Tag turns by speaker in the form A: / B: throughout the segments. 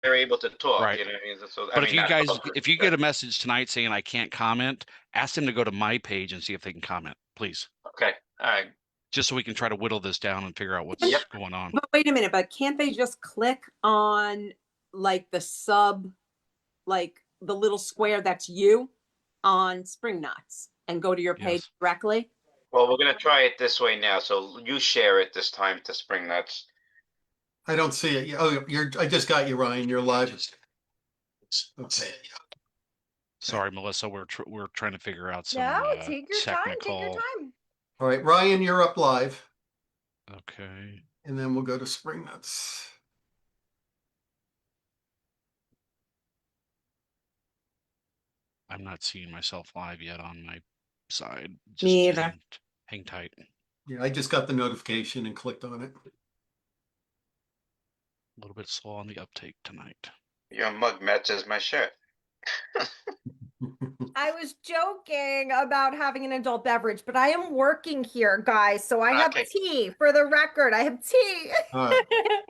A: they're able to talk.
B: Right.
A: You know what I mean? So
B: But
A: I mean, not talk,
B: if you get a message tonight saying I can't comment, ask them to go to my page and see if they can comment, please.
A: okay, all right.
B: Just so we can try to whittle this down and figure out what's
A: Yep.
B: going on.
C: But wait a minute, but can't they just click on like the sub, like the little square that's you on Spring Nuts and go to your page
B: Yes.
C: directly?
A: Well, we're gonna try it this way now. So you share it this time to Spring Nuts.
D: I don't see it. Oh, I just got you, Ryan. You're live. Okay.
B: Sorry, Melissa. We're trying to figure out some
E: No, take your time. Take your
B: technical.
E: time.
D: All right, Ryan, you're up live.
B: Okay.
D: And then we'll go to Spring Nuts.
B: I'm not seeing myself live yet on my side. Just
C: Me either.
B: Hang tight.
D: Yeah, I just got the notification and clicked on it.
B: A little bit slow on the uptake tonight.
A: Your mug matches my shirt.
E: I was joking about having an adult beverage, but I am working here, guys. So I have
A: Okay.
E: tea. For the record, I have tea.
D: All right.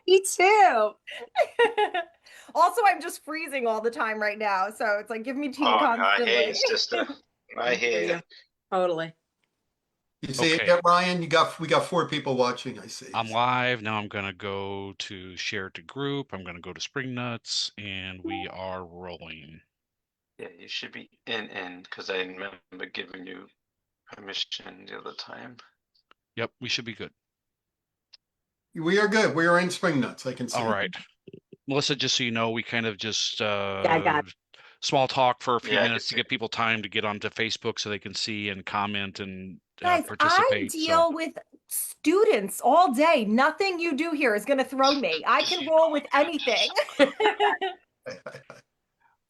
C: Me too.
E: Also, I'm just freezing all the time right now. So it's like, give me tea
A: Oh,
E: constantly.
A: I hear you, sister. I hear you.
C: Totally.
D: You see it
B: Okay.
D: yet, Ryan? We got 4 people watching, I see.
B: I'm live. Now I'm going to go to share to group. I'm going to go to Spring Nuts, and we are rolling.
A: Yeah, you should be in because I remember giving you permission the other time.
B: Yep, we should be good.
D: We are good. We are in Spring Nuts. I can see.
B: All right. Melissa, just so you know, we kind of just
C: I got it.
B: small talk for a few
A: Yeah, I
B: minutes to
A: can
B: get people time to get onto Facebook so they can see and comment and
E: Guys, I
B: participate.
E: deal with students all day. Nothing you do here is going to throw me. I can roll with anything.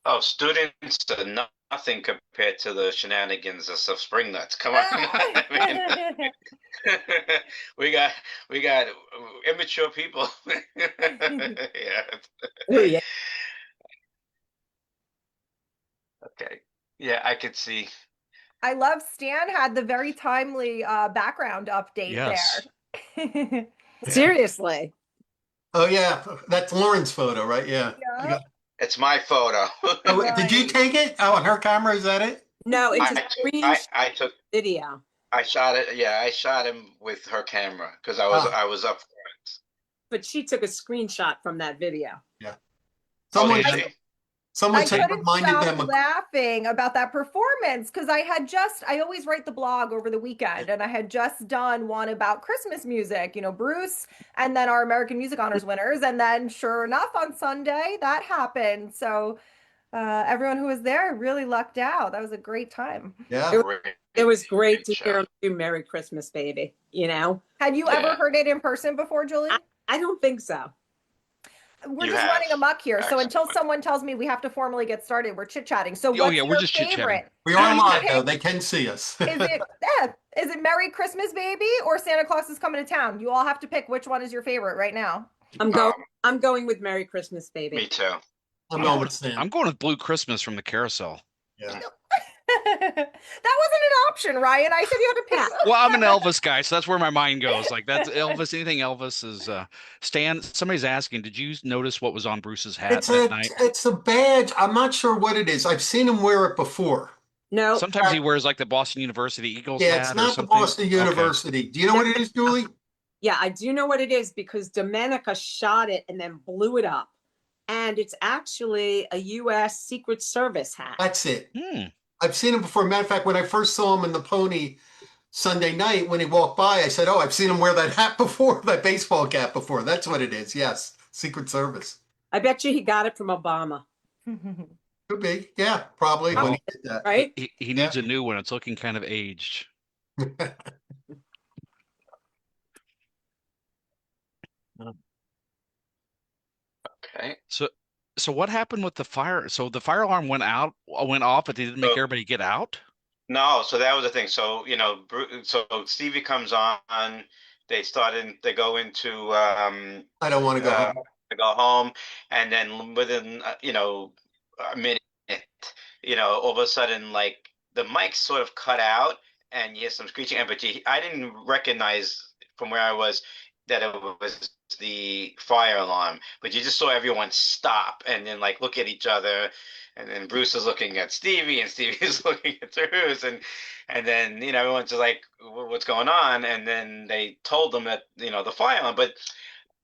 A: Oh, students are nothing compared to the shenanigans of Spring Nuts. Come on. I mean, we got immature people. Yeah.
C: Oh, yeah.
A: Okay. Yeah, I could see.
E: I love Stan had the very timely background update
B: Yes.
E: there.
C: Seriously.
D: Oh yeah, that's Lauren's photo, right? Yeah.
E: Yeah.
A: It's my photo.
D: Oh, did you take it? Oh, on her camera, is that it?
C: No, it's a
A: I took
C: video.
A: I shot it. Yeah, I shot him with her camera because I was up front.
C: But she took a screenshot from that video.
D: Yeah.
A: Oh,
D: Someone
E: I
D: said
E: couldn't
D: reminded
E: stop
D: them.
E: laughing about that performance because I always write the blog over the weekend and I had just done one about Christmas music, Bruce and then our American Music Honors winners. And then sure enough, on Sunday that happened. So everyone who was there really lucked out. That was a great time.
D: Yeah.
C: It was great to hear him do Merry Christmas, Baby.
E: Had you ever heard it in person before, Julie?
C: I don't think so.
E: We're just running amok here. So until someone tells me we have to formally get started, we're chit-chatting. So what's
B: we're
E: your
B: just
E: favorite?
D: We are live though. They can see us.
E: Is it Merry Christmas, Baby, or Santa Claus is coming to town? You all have to pick which one is your favorite right now.
C: I'm going with Merry Christmas, Baby.
A: Me too.
D: I'm going with Stan.
B: I'm going with Blue Christmas from the Carousel.
D: Yeah.
E: That wasn't an option, Ryan. I said you had to pick.
B: Well, I'm an Elvis guy, so that's where my mind goes. Like that's Elvis. Anything Elvis is. Stan, somebody's asking, did you notice what was on Bruce's hat that night?
D: It's a badge. I'm not sure what it is. I've seen him wear it before.
C: No.
B: Sometimes he wears like the Boston University Eagles hat.
D: It's not
B: or
D: the Boston University.
B: Okay.
D: Do you know what it is, Julie?
C: Yeah, I do know what it is because Domenica shot it and then blew it up. And it's actually a U.S. Secret Service hat.
D: That's it. I've seen him before. Matter of fact, when I first saw him in the Pony Sunday night, when he walked by, I said, "Oh, I've seen him wear that hat before, that baseball cap before." That's what it is. Yes, Secret Service.
C: I bet you he got it from Obama.
D: Could be. Yeah, probably. When he did that.
C: Right?
B: He needs a new one. It's looking kind of aged.
A: Okay.
B: So what happened with the fire? So the fire alarm went off, but they didn't make everybody get out?
A: No, so that was the thing. So, so Stevie comes on, they go into
D: I don't want to go home.
A: to go home, and then within a minute, all of a sudden, like the mic sort of cut out and you hear some screeching, but I didn't recognize from where I was that it was the fire alarm, but you just saw everyone stop and then like look at each other, and then Bruce is looking at Stevie, and Stevie is looking at Bruce, and then everyone's just like, What's going on?" And then they told them that the fire alarm, but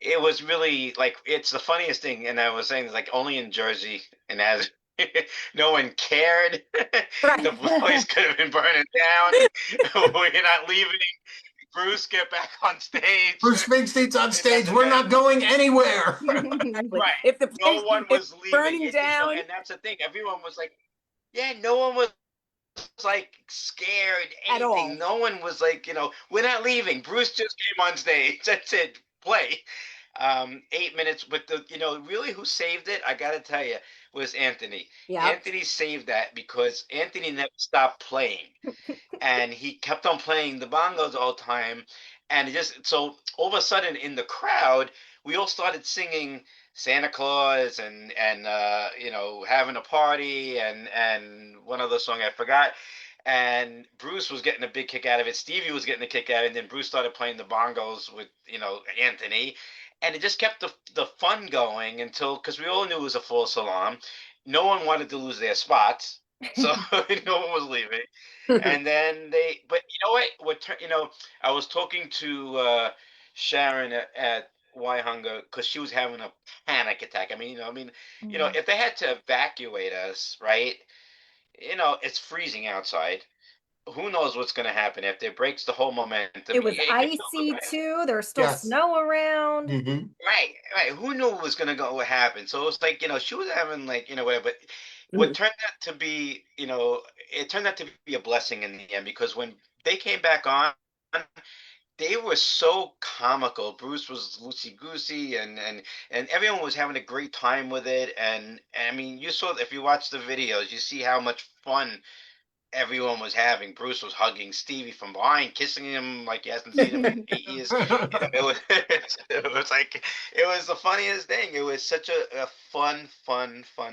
A: it was really like it's the funniest thing. And I was saying, like, only in Jersey and as no one cared. The place
E: Right.
A: could have been burning down. We're not leaving. Bruce, get back on stage.
D: Bruce Springsteen's on stage.
A: And
D: We're
A: then-
D: not going anywhere.
C: Exactly.
A: Right.
C: If the
A: No
C: place
A: one
C: is
A: was leaving.
C: burning down,
A: And that's the thing. Everyone was like, yeah, no one was like scared,
C: At all.
A: anything. No one was like, we're not leaving. Bruce just came on stage. That's it. Play. 8 minutes, but really who saved it, I gotta tell you, was Anthony.
C: yeah,
A: Anthony saved that because Anthony never stopped playing, and he kept on playing the bongos all the time, and so all of a sudden in the crowd we all started singing Santa Claus and having a party and one other song I forgot. And Bruce was getting a big kick out of it. Stevie was getting a kick out of it. And then Bruce started playing the bongos with, Anthony. And it just kept the fun going because we all knew it was a false alarm. No one wanted to lose their spots. So no one was leaving. And then but you know what? I was talking to Sharon at Why Hunger because she was having a panic attack. If they had to evacuate us, right? It's freezing outside. Who knows what's going to happen if it breaks the whole momentum?
E: It was
A: You can feel
E: icy
A: it.
E: too. There's still
D: Yes.
E: snow around.
D: Mhm.
A: Right. Who knew what was going to go? What happened? So it was like she was having like whatever. But what turned out to be it turned out to be a blessing in the end because when they came back on, they were so comical. Bruce was loosey goosey, and everyone was having a great time with it. And I mean, you saw if you watch the videos, you see how much fun everyone was having. Bruce was hugging Stevie from behind, kissing him like he hasn't seen him in 8 years. It was, it was the funniest thing. It was such a fun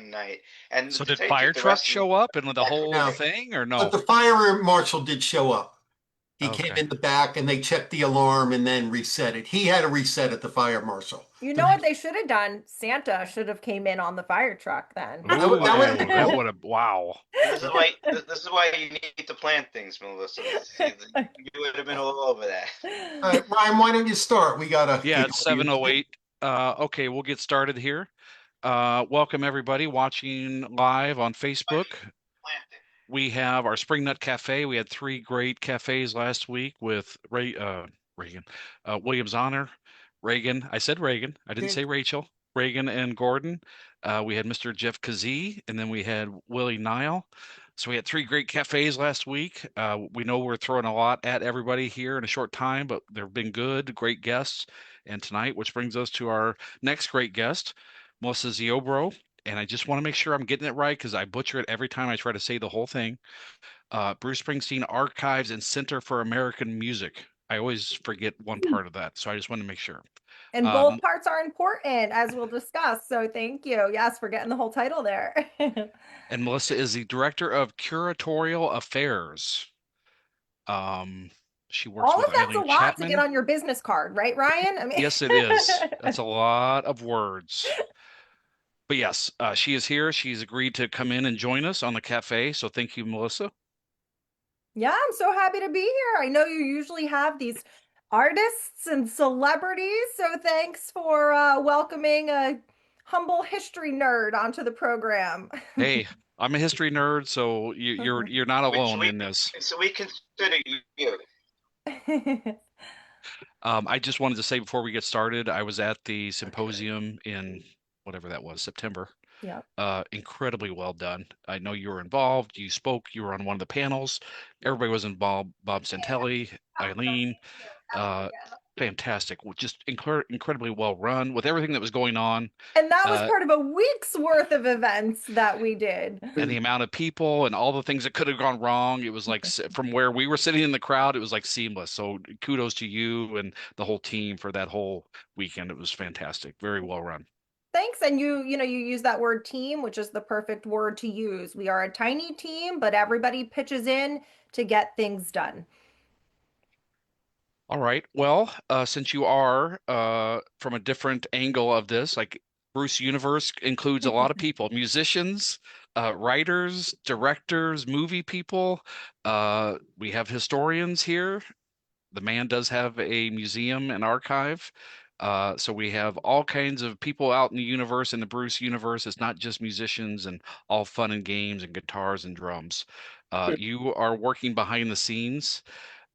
A: night. And
B: So
A: to
B: did
A: tell you the
B: fire
A: truth, the
B: trucks
A: rest of
B: show up and the whole
D: No.
B: thing, or
D: But
B: no?
D: the fire marshal did show up. He came
B: Okay.
D: in the back and they checked the alarm and then reset it. He had to reset it, the fire marshal.
E: You know what they should have done? Santa should have came in on the fire truck then.
B: Ooh,
D: That would-
B: that would have, wow.
A: This is why you need to plan things, Melissa. You would have been all over that.
D: All right, Ryan, why don't you start? We gotta.
B: Yeah, it's 7:08. Okay, we'll get started here. Welcome everybody watching live on Facebook. We have our Spring Nut Cafe. We had 3 great cafes last week with Williams Honor, Reagan. I said Reagan. I didn't say Rachel. Reagan and Gordon. We had Mr. Jeff Kazee, and then we had Willie Nile. So we had 3 great cafes last week. We know we're throwing a lot at everybody here in a short time, but they've been good, great guests. And tonight, which brings us to our next great guest, Meliss Ziobro. And I just want to make sure I'm getting it right because I butcher it every time I try to say the whole thing. Bruce Springsteen Archives and Center for American Music. I always forget one part of that, so I just want to make sure.
E: And both parts are important, as we'll discuss. So thank you. Yes, for getting the whole title there.
B: And Melissa is the director of Curatorial Affairs. She works
E: All
B: with
E: of that's
B: Eileen
E: a lot
B: Chapman.
E: to get on your business card, right, Ryan? I mean,
B: Yes, it is. That's a lot of words. But yes, she is here. She's agreed to come in and join us on the cafe. So thank you, Melissa.
E: Yeah, I'm so happy to be here. I know you usually have these artists and celebrities, so thanks for welcoming a humble history nerd onto the program.
B: Hey, I'm a history nerd, so you're not alone in this.
A: So we consider you.
B: I just wanted to say before we get started, I was at the symposium in whatever that was, September.
E: Yeah.
B: Incredibly well done. I know you were involved. You spoke. You were on one of the panels. Everybody was involved. Bob Santelli, Eileen. Fantastic. Just incredibly well run with everything that was going on.
E: And that was part of a week's worth of events that we did.
B: And the amount of people and all the things that could have gone wrong. It was like from where we were sitting in the crowd, it was like seamless. So kudos to you and the whole team for that whole weekend. It was fantastic. Very well run.
E: Thanks. And you use that word team, which is the perfect word to use. We are a tiny team, but everybody pitches in to get things done.
B: All right. Well, since you are from a different angle of this, like Bruce Universe includes a lot of people, musicians, writers, directors, movie people. We have historians here. The man does have a museum and archive. So we have all kinds of people out in the universe, in the Bruce universe. It's not just musicians and all fun and games and guitars and drums. You are working behind the scenes.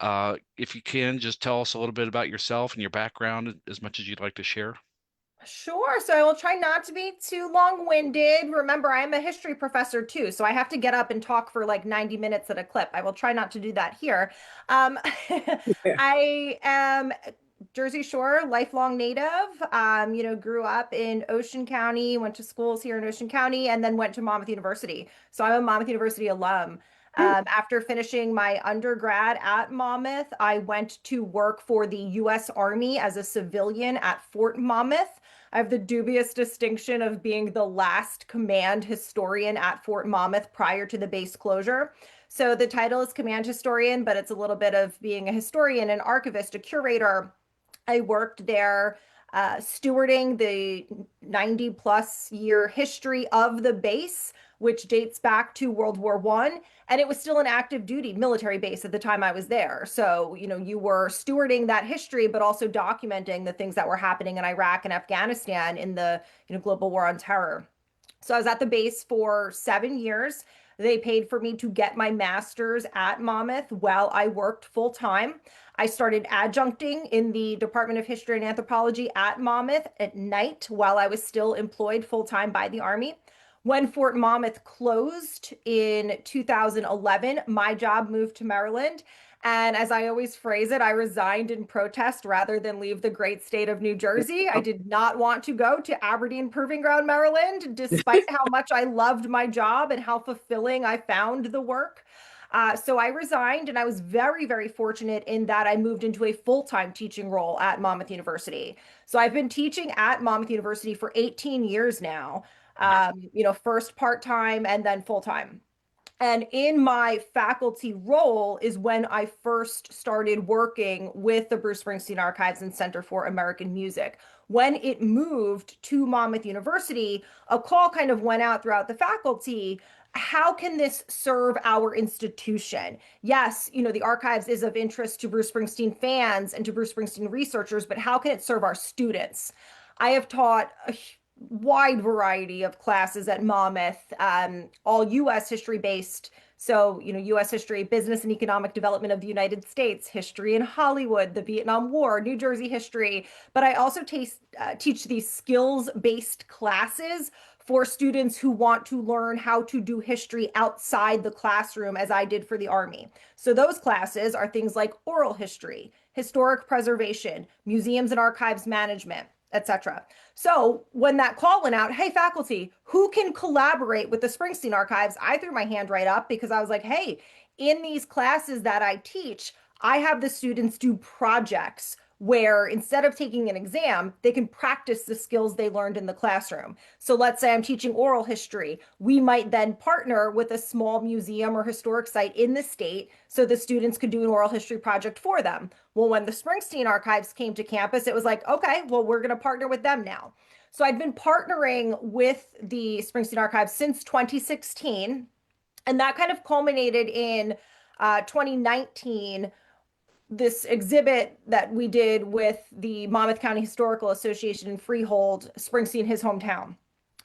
B: If you can, just tell us a little bit about yourself and your background as much as you'd like to share.
E: Sure. So I will try not to be too long-winded. Remember, I'm a history professor too, so I have to get up and talk for like 90 minutes at a clip. I will try not to do that here. Um, I am Jersey Shore, lifelong native. Grew up in Ocean County, went to schools here in Ocean County, and then went to Monmouth University. So I'm a Monmouth University alum. After finishing my undergrad at Monmouth, I went to work for the U.S. Army as a civilian at Fort Monmouth. I have the dubious distinction of being the last command historian at Fort Monmouth prior to the base closure. So the title is command historian, but it's a little bit of being a historian, an archivist, a curator. I worked there stewarding the 90 plus year history of the base, which dates back to World War I. And it was still an active duty military base at the time I was there. So, you were stewarding that history, but also documenting the things that were happening in Iraq and Afghanistan in the, global war on terror. So I was at the base for 7 years. They paid for me to get my master's at Monmouth while I worked full time. I started adjuncting in the Department of History and Anthropology at Monmouth at night while I was still employed full time by the Army. When Fort Monmouth closed in 2011, my job moved to Maryland. And as I always phrase it, I resigned in protest rather than leave the great state of New Jersey. I did not want to go to Aberdeen Proving Ground, Maryland, despite how much I loved my job and how fulfilling I found the work. So I resigned, and I was very, very fortunate in that I moved into a full-time teaching role at Monmouth University. So I've been teaching at Monmouth University for 18 years now, first part-time and then full-time. And in my faculty role is when I first started working with the Bruce Springsteen Archives and Center for American Music. When it moved to Monmouth University, a call kind of went out throughout the faculty. How can this serve our institution? Yes, the archives is of interest to Bruce Springsteen fans and to Bruce Springsteen researchers, but how can it serve our students? I have taught a wide variety of classes at Monmouth, all U.S. history based. So, U.S. history, business and economic development of the United States, history in Hollywood, the Vietnam War, New Jersey history. But I also teach these skills based classes for students who want to learn how to do history outside the classroom, as I did for the Army. So those classes are things like oral history, historic preservation, museums and archives management, etc. So when that call went out, hey, faculty, who can collaborate with the Springsteen Archives? I threw my hand right up because I was like, hey, in these classes that I teach, I have the students do projects where instead of taking an exam, they can practice the skills they learned in the classroom. So let's say I'm teaching oral history. We might then partner with a small museum or historic site in the state so the students could do an oral history project for them. Well, when the Springsteen Archives came to campus, it was like, okay, well, we're going to partner with them now. So I'd been partnering with the Springsteen Archives since 2016, and that kind of culminated in 2019, this exhibit that we did with the Monmouth County Historical Association in Freehold, Springsteen, his hometown.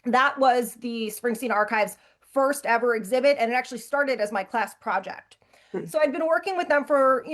E: That was the Springsteen Archives' first ever exhibit, and it actually started as my class project. So I'd been working with them for,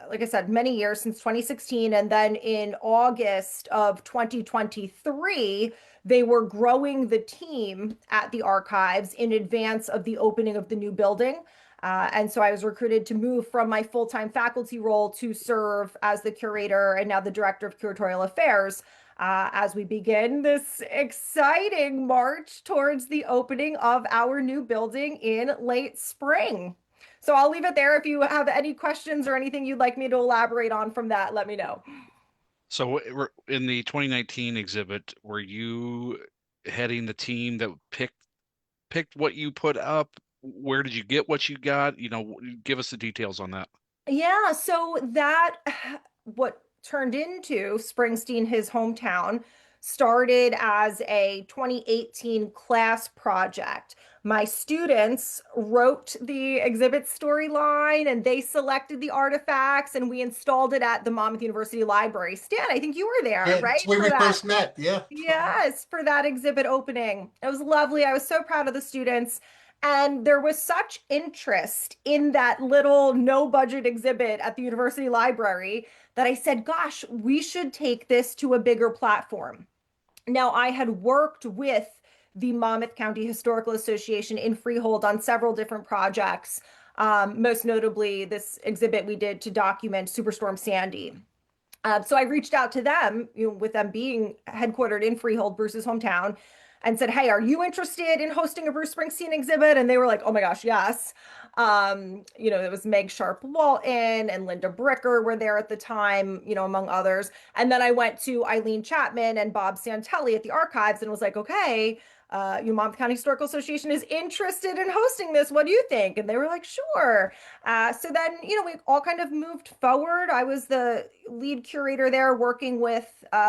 E: like I said, many years, since 2016. And then in August of 2023, they were growing the team at the archives in advance of the opening of the new building. And so I was recruited to move from my full-time faculty role to serve as the curator and now the director of Curatorial Affairs as we begin this exciting march towards the opening of our new building in late spring. So I'll leave it there. If you have any questions or anything you'd like me to elaborate on from that, let me know.
B: So in the 2019 exhibit, were you heading the team that picked what you put up? Where did you get what you got? Give us the details on that.
E: Yeah, so that what turned into Springsteen, his hometown, started as a 2018 class project. My students wrote the exhibit storyline and they selected the artifacts and we installed it at the Monmouth University Library. Stan, I think you were there,
D: Yeah,
E: right?
D: that's where
E: For
D: we
E: that.
D: first met. Yeah.
E: Yes, for that exhibit opening. It was lovely. I was so proud of the students. And there was such interest in that little no budget exhibit at the university library that I said, gosh, we should take this to a bigger platform. Now, I had worked with the Monmouth County Historical Association in Freehold on several different projects, most notably this exhibit we did to document Superstorm Sandy. So I reached out to them, with them being headquartered in Freehold, Bruce's hometown, and said, "Hey, are you interested in hosting a Bruce Springsteen exhibit?" And they were like, "Oh my gosh, yes." It was Meg Sharp Walton and Linda Bricker were there at the time, among others. And then I went to Eileen Chapman and Bob Santelli at the archives and was like, "Okay, Monmouth County Historical Association is interested in hosting this. What do you think?" And they were like, "Sure." So then, we all kind of moved forward. I was the lead curator there working with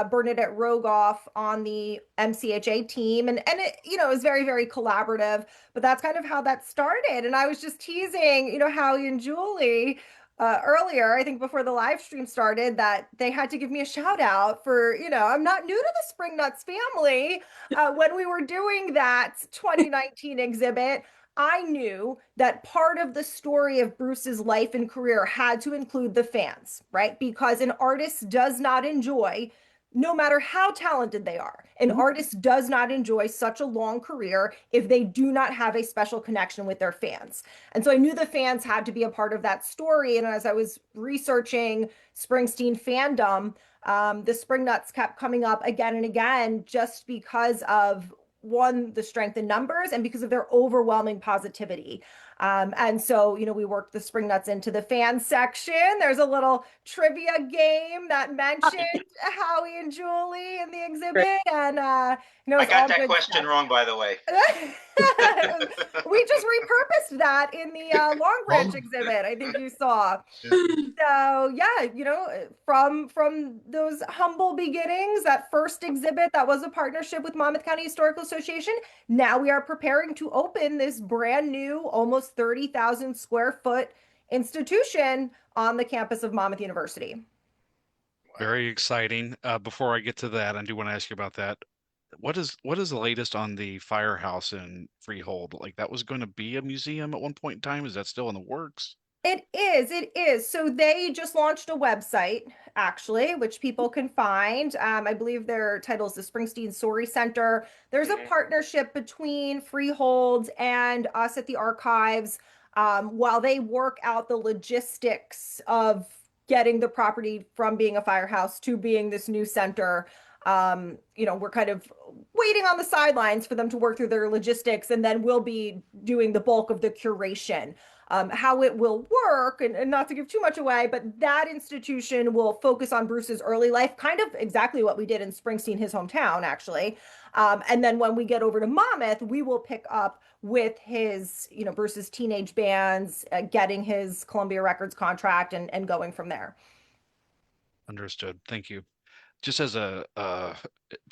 E: Bernadette Rogoff on the MCHA team. And it was very, very collaborative, but that's kind of how that started. And I was just teasing, Howie and Julie earlier, I think before the live stream started, that they had to give me a shout out for, I'm not new to the Spring Nuts family. When we were doing that 2019 exhibit, I knew that part of the story of Bruce's life and career had to include the fans, right? Because an artist does not enjoy, no matter how talented they are, an artist does not enjoy such a long career if they do not have a special connection with their fans. And so I knew the fans had to be a part of that story. And as I was researching Springsteen fandom, the Spring Nuts kept coming up again and again just because of, one, the strength in numbers and because of their overwhelming positivity. And so, we worked the Spring Nuts into the fan section. There's a little trivia game that mentioned Howie and Julie in the exhibit. And,
A: I got that question wrong, by the way.
E: We just repurposed that in the Long Branch exhibit, I think you saw. So yeah, from those humble beginnings, that first exhibit that was a partnership with Monmouth County Historical Association, now we are preparing to open this brand new, almost 30,000 square foot institution on the campus of Monmouth University.
B: Very exciting. Before I get to that, I do want to ask you about that. What is the latest on the firehouse in Freehold? Like, that was going to be a museum at one point in time. Is that still in the works?
E: It is. So they just launched a website, actually, which people can find. I believe their title is the Springsteen Story Center. There's a partnership between Freehold and us at the archives, while they work out the logistics of getting the property from being a firehouse to being this new center. We're kind of waiting on the sidelines for them to work through their logistics, and then we'll be doing the bulk of the curation. How it will work, and not to give too much away, but that institution will focus on Bruce's early life, kind of exactly what we did in Springsteen, his hometown, actually. And then when we get over to Monmouth, we will pick up with his, Bruce's teenage bands, getting his Columbia Records contract and going from there.
B: Understood. Thank you. Just as a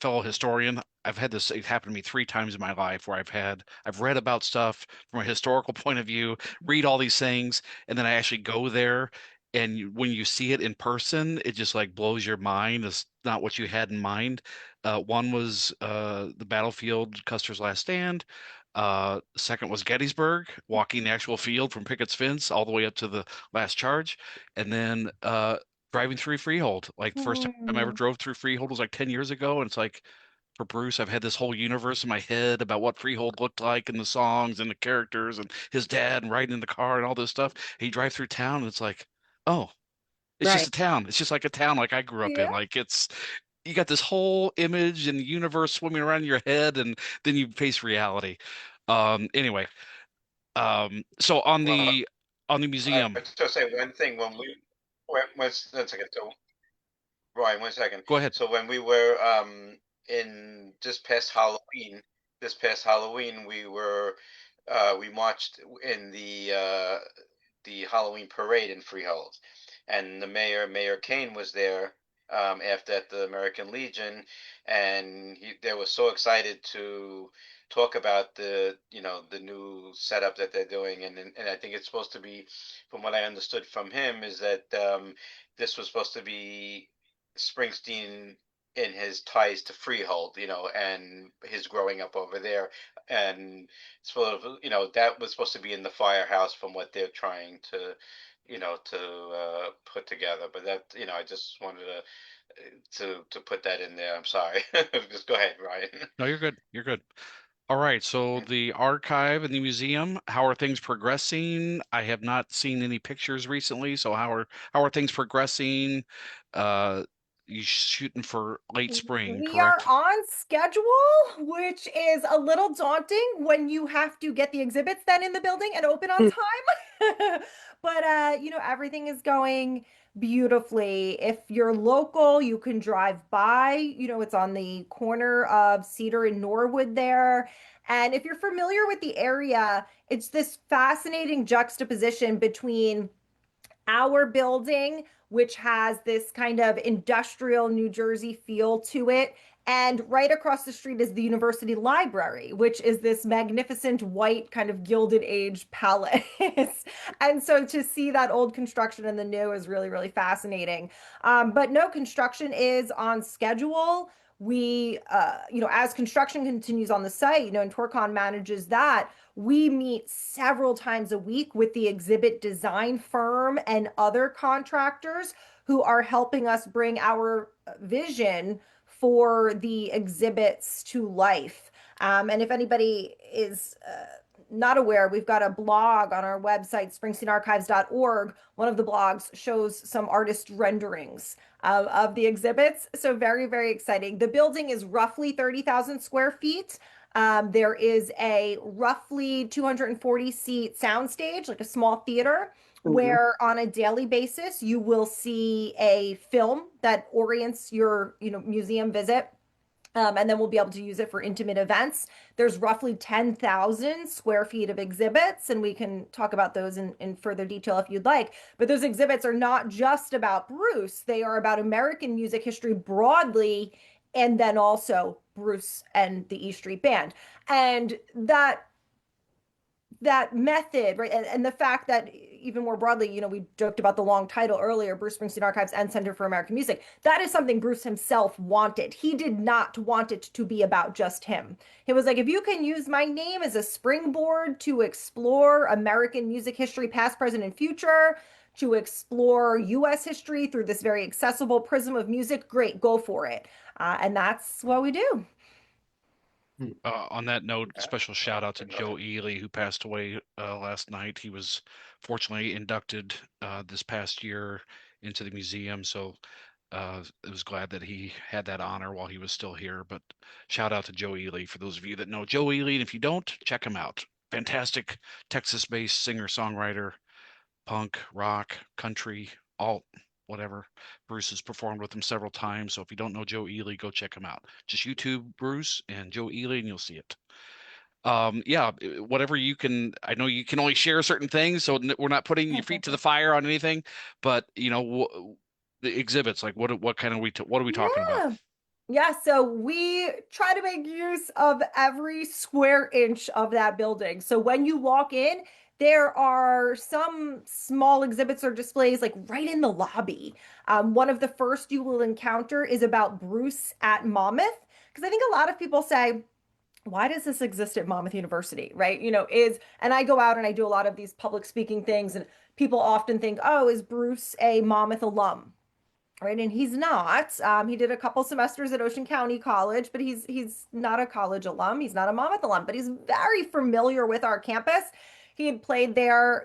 B: fellow historian, I've had this happen to me 3 times in my life where I've read about stuff from a historical point of view, read all these things, and then I actually go there. And when you see it in person, it just like blows your mind. It's not what you had in mind. One was the battlefield, Custer's Last Stand. Second was Gettysburg, walking the actual field from Pickett's Fence all the way up to the last charge. And then driving through Freehold. Like, the first time I ever drove through Freehold was like 10 years ago. And it's like, for Bruce, I've had this whole universe in my head about what Freehold looked like and the songs and the characters and his dad and riding in the car and all this stuff. And you drive through town and it's like, oh, it's just a town. It's just like a town like I grew up in. Like, you got this whole image and universe swimming around in your head, and then you face reality. Anyway, so on the museum.
A: I just say one thing. One second. So, Brian, 1 second.
B: Go ahead.
A: So when we were in this past Halloween, we marched in the Halloween parade in Freehold, and the Mayor Kane was there after at the American Legion, and they were so excited to talk about the new setup that they're doing, and I think it's supposed to be, from what I understood from him, is that this was supposed to be Springsteen in his ties to Freehold, and his growing up over there, and sort of, that was supposed to be in the firehouse from what they're trying to, put together. But that, I just wanted to put that in there. I'm sorry. Just go ahead, Ryan.
B: No, you're good. You're good. All right. So the archive and the museum, how are things progressing? I have not seen any pictures recently. So how are things progressing? You shooting for late spring,
E: We are
B: correct?
E: on schedule, which is a little daunting when you have to get the exhibits then in the building and open on time. But everything is going beautifully. If you're local, you can drive by. It's on the corner of Cedar and Norwood there. And if you're familiar with the area, it's this fascinating juxtaposition between our building, which has this kind of industrial New Jersey feel to it. And right across the street is the University Library, which is this magnificent white kind of Gilded Age palace. And so to see that old construction and the new is really, really fascinating. But no, construction is on schedule. We, as construction continues on the site, and Torcon manages that, we meet several times a week with the exhibit design firm and other contractors who are helping us bring our vision for the exhibits to life. And if anybody is not aware, we've got a blog on our website, springsteenarchives.org. One of the blogs shows some artist renderings of the exhibits. So very, very exciting. The building is roughly 30,000 square feet. There is a roughly 240 seat soundstage, like a small theater, where on a daily basis you will see a film that orients your museum visit. And then we'll be able to use it for intimate events. There's roughly 10,000 square feet of exhibits, and we can talk about those in further detail if you'd like. But those exhibits are not just about Bruce, they are about American music history broadly, and then also Bruce and the E Street Band. And that method, right? And the fact that even more broadly, we joked about the long title earlier, Bruce Springsteen Archives and Center for American Music. That is something Bruce himself wanted. He did not want it to be about just him. He was like, if you can use my name as a springboard to explore American music history, past, present, and future, to explore US history through this very accessible prism of music, great, go for it. And that's what we do.
B: On that note, special shout out to Joe Ely, who passed away last night. He was fortunately inducted this past year into the museum, so I was glad that he had that honor while he was still here. But shout out to Joe Ely for those of you that know Joe Ely, and if you don't, check him out. Fantastic Texas-based singer-songwriter, punk, rock, country, alt, whatever. Bruce has performed with him several times. So if you don't know Joe Ely, go check him out. Just YouTube Bruce and Joe Ely and you'll see it. Yeah, whatever you can. I know you can only share certain things, so we're not putting your feet to the fire on anything. But the exhibits, like what kind of what are we talking about?
E: Yeah, so we try to make use of every square inch of that building. So when you walk in, there are some small exhibits or displays like right in the lobby. One of the first you will encounter is about Bruce at Monmouth, because I think a lot of people say, why does this exist at Monmouth University, right? And I go out and I do a lot of these public speaking things, and people often think, oh, is Bruce a Monmouth alum? Right, and he's not. He did a couple semesters at Ocean County College, but he's not a college alum. He's not a Monmouth alum, but he's very familiar with our campus. He had played there,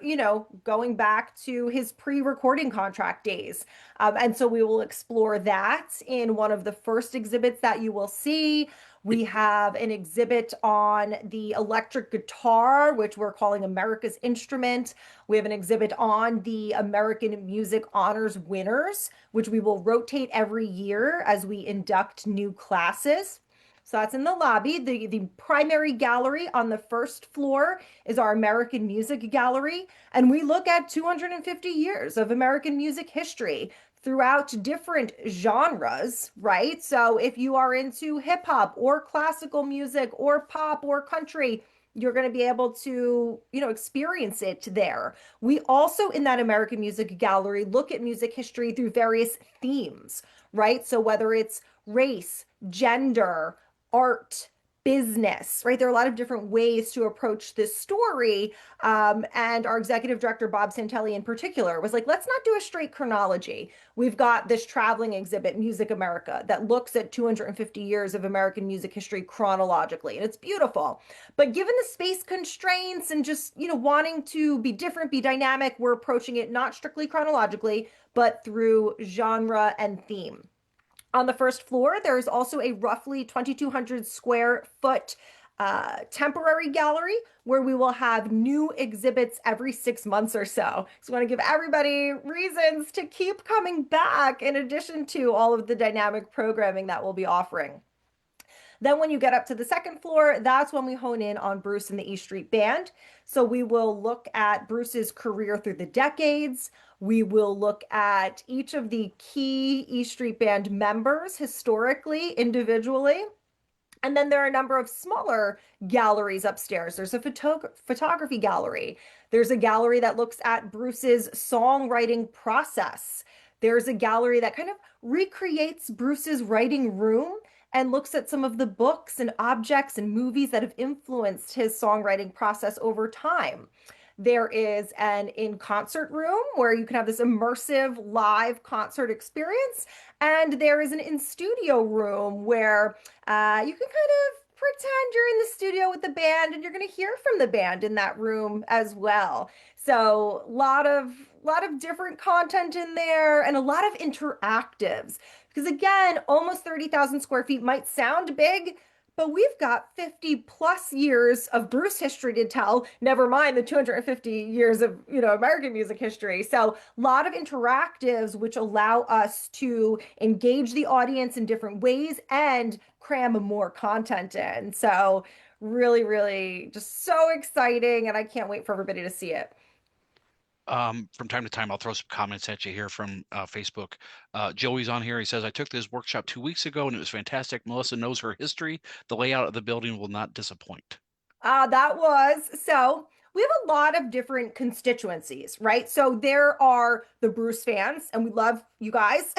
E: going back to his pre-recording contract days. And so we will explore that in one of the first exhibits that you will see. We have an exhibit on the electric guitar, which we're calling America's Instrument. We have an exhibit on the American Music Honors winners, which we will rotate every year as we induct new classes. So that's in the lobby. The primary gallery on the first floor is our American Music Gallery. And we look at 250 years of American music history throughout different genres, right? So if you are into hip hop or classical music or pop or country, you're going to be able to, experience it there. We also, in that American Music Gallery, look at music history through various themes, right? So whether it's race, gender, art, business, right? There are a lot of different ways to approach this story. And our executive director, Bob Santelli in particular, was like, let's not do a straight chronology. We've got this traveling exhibit, Music America, that looks at 250 years of American music history chronologically. And it's beautiful. But given the space constraints and just, wanting to be different, be dynamic, we're approaching it not strictly chronologically, but through genre and theme. On the first floor, there's also a roughly 2,200 square foot temporary gallery where we will have new exhibits every 6 months or so. So I want to give everybody reasons to keep coming back in addition to all of the dynamic programming that we'll be offering. Then when you get up to the second floor, that's when we hone in on Bruce and the E Street Band. So we will look at Bruce's career through the decades. We will look at each of the key E Street Band members historically, individually. And then there are a number of smaller galleries upstairs. There's a photography gallery. There's a gallery that looks at Bruce's songwriting process. There's a gallery that kind of recreates Bruce's writing room and looks at some of the books and objects and movies that have influenced his songwriting process over time. There is an in-concert room where you can have this immersive live concert experience. And there is an in-studio room where you can kind of pretend you're in the studio with the band and you're going to hear from the band in that room as well. So a lot of different content in there and a lot of interactives. Because again, almost 30,000 square feet might sound big, but we've got 50 plus years of Bruce history to tell, never mind the 250 years of, American music history. So a lot of interactives which allow us to engage the audience in different ways and cram more content in. So really, really just so exciting. And I can't wait for everybody to see it.
B: From time to time, I'll throw some comments at you here from Facebook. Joey's on here. He says, I took this workshop 2 weeks ago and it was fantastic. Melissa knows her history. The layout of the building will not disappoint.
E: So we have a lot of different constituencies, right? So there are the Bruce fans, and we love you guys.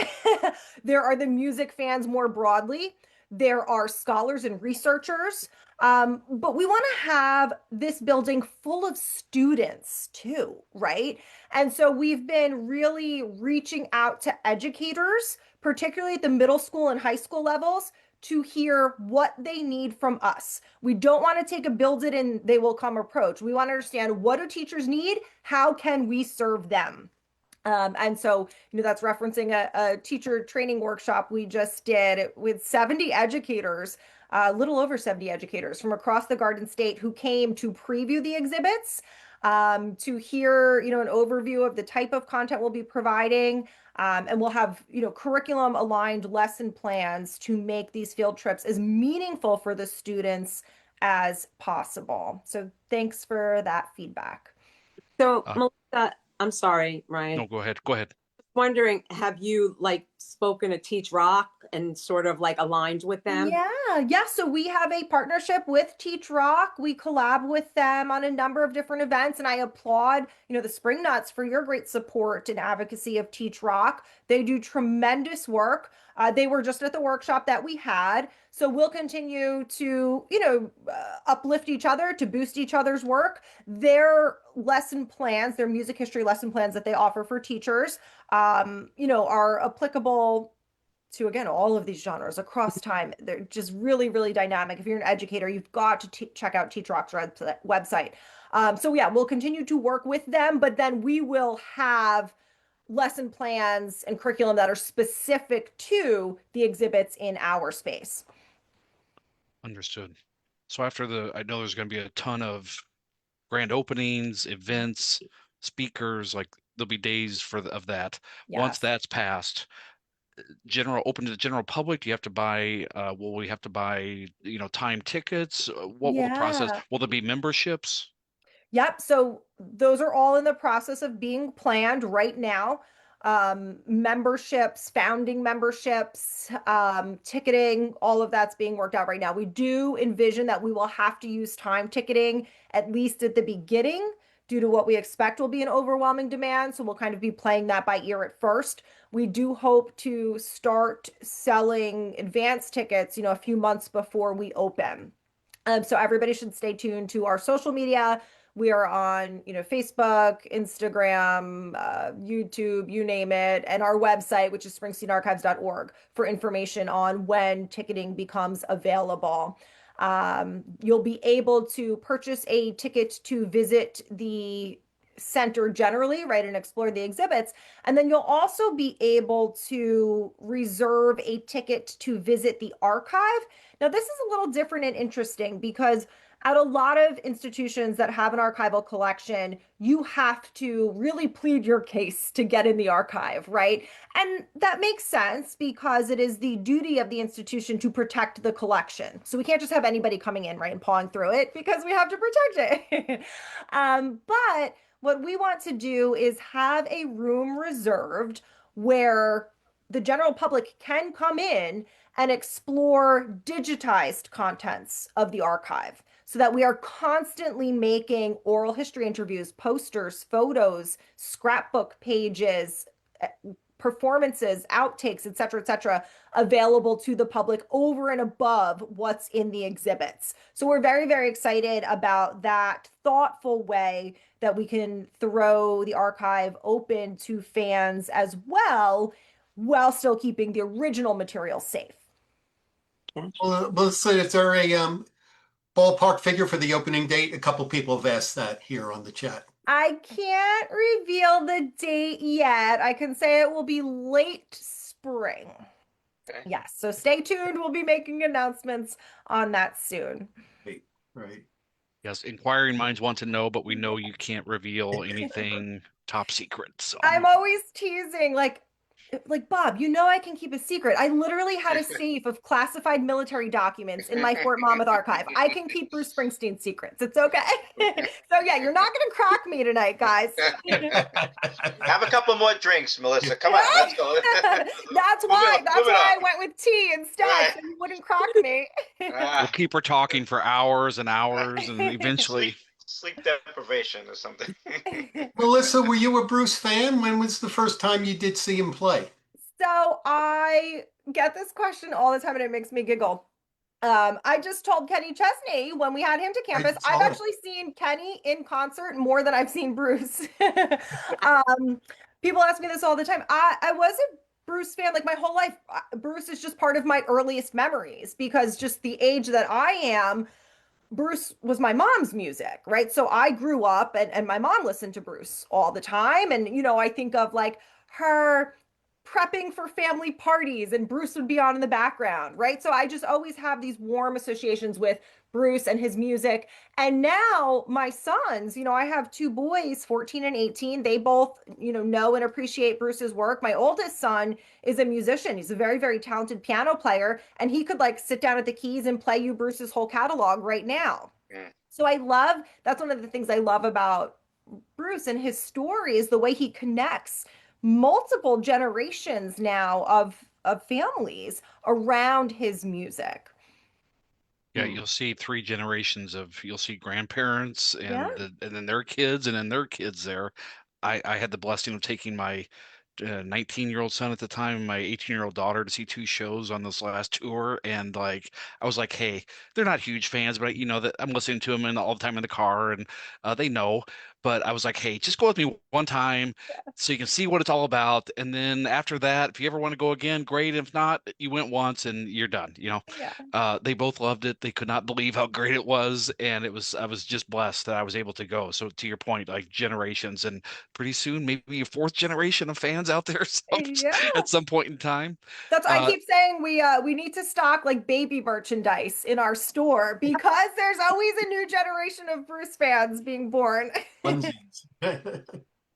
E: There are the music fans more broadly. There are scholars and researchers. But we want to have this building full of students too, right? And so we've been really reaching out to educators, particularly at the middle school and high school levels, to hear what they need from us. We don't want to take a build it and they will come approach. We want to understand, what do teachers need? How can we serve them? And so, that's referencing a teacher training workshop we just did with 70 educators, a little over 70 educators from across the Garden State who came to preview the exhibits, to hear, an overview of the type of content we'll be providing. And we'll have, curriculum aligned lesson plans to make these field trips as meaningful for the students as possible. So thanks for that feedback.
C: So, Melissa, I'm sorry, Ryan.
B: No, go ahead. Go ahead.
C: Wondering, have you spoken to Teach Rock and sort of aligned with them?
E: Yeah. So we have a partnership with Teach Rock. We collab with them on a number of different events, and I applaud, the Springnuts for your great support and advocacy of Teach Rock. They do tremendous work. They were just at the workshop that we had. So we'll continue to, uplift each other, to boost each other's work. Their lesson plans, their music history lesson plans that they offer for teachers, are applicable to, again, all of these genres across time. They're just really, really dynamic. If you're an educator, you've got to check out Teach Rock's website. So yeah, we'll continue to work with them, but then we will have lesson plans and curriculum that are specific to the exhibits in our space.
B: Understood. So I know there's going to be a ton of grand openings, events, speakers, there'll be days of that.
E: Yes.
B: Once that's passed, open to the general public? Do you have to buy, will we have to buy, time tickets? What will the process,
E: Yeah.
B: will there be memberships?
E: Yep. So those are all in the process of being planned right now. Memberships, founding memberships, ticketing, all of that's being worked out right now. We do envision that we will have to use time ticketing at least at the beginning due to what we expect will be an overwhelming demand. So we'll kind of be playing that by ear at first. We do hope to start selling advance tickets, a few months before we open. So everybody should stay tuned to our social media. We are on, Facebook, Instagram, YouTube, you name it, and our website, which is springsteenarchives.org, for information on when ticketing becomes available. You'll be able to purchase a ticket to visit the center generally, right, and explore the exhibits. And then you'll also be able to reserve a ticket to visit the archive. Now, this is a little different and interesting because at a lot of institutions that have an archival collection, you have to really plead your case to get in the archive, right? And that makes sense because it is the duty of the institution to protect the collection. So we can't just have anybody coming in, right, and pawing through it because we have to protect it. But what we want to do is have a room reserved where the general public can come in and explore digitized contents of the archive so that we are constantly making oral history interviews, posters, photos, scrapbook pages, performances, outtakes, et cetera, available to the public over and above what's in the exhibits. So we're very, very excited about that thoughtful way that we can throw the archive open to fans as well, while still keeping the original material safe.
D: Well, Melissa, is there a ballpark figure for the opening date? A couple people have asked that here on the chat.
E: I can't reveal the date yet. I can say it will be late spring.
A: Okay.
E: Yes, so stay tuned. We'll be making announcements on that soon.
D: Right.
B: Yes, inquiring minds want to know, but we know you can't reveal anything top secret. So
E: I'm always teasing, like Bob, I can keep a secret. I literally had a safe of classified military documents in my Fort Monmouth archive. I can keep Bruce Springsteen secrets. It's okay. So yeah, you're not going to crack me tonight, guys.
A: Have a couple more drinks, Melissa. Come on, let's go.
E: That's why I went with tea instead,
A: Right.
E: so you wouldn't crack me.
B: we'll keep her talking for hours and hours, and eventually.
A: Sleep deprivation or something.
D: Melissa, were you a Bruce fan? When was the first time you did see him play?
E: So I get this question all the time and it makes me giggle. I just told Kenny Chesney when we had him to campus, I've actually seen Kenny in concert more than I've seen Bruce. People ask me this all the time. I was a Bruce fan like my whole life. Bruce is just part of my earliest memories because just the age that I am, Bruce was my mom's music, right? So I grew up and my mom listened to Bruce all the time. And, I think of like her prepping for family parties and Bruce would be on in the background, right? So I just always have these warm associations with Bruce and his music. And now my sons, I have two boys, 14 and 18. They both, know and appreciate Bruce's work. My oldest son is a musician. He's a very, very talented piano player. And he could like sit down at the keys and play you Bruce's whole catalog right now. Yeah. So that's one of the things I love about Bruce and his story is the way he connects multiple generations now of families around his music.
B: Yeah, you'll see 3 generations you'll see grandparents and then their kids and then their kids there. I had the blessing of taking my 19-year-old son at the time and my 18-year-old daughter to see 2 shows on this last tour. And I was like, hey, they're not huge fans, but that I'm listening to them all the time in the car and they know. But I was like, hey, just go with me one time so you can see what it's all about. And then after that, if you ever want to go again, great. If not, you went once and you're done. They both loved it. They could not believe how great it was. And I was just blessed that I was able to go. So to your point, like generations, and pretty soon, maybe a 4th generation of fans out there at some point in time.
E: That's I keep saying we need to stock like baby merchandise in our store because there's always a new generation of Bruce fans being born.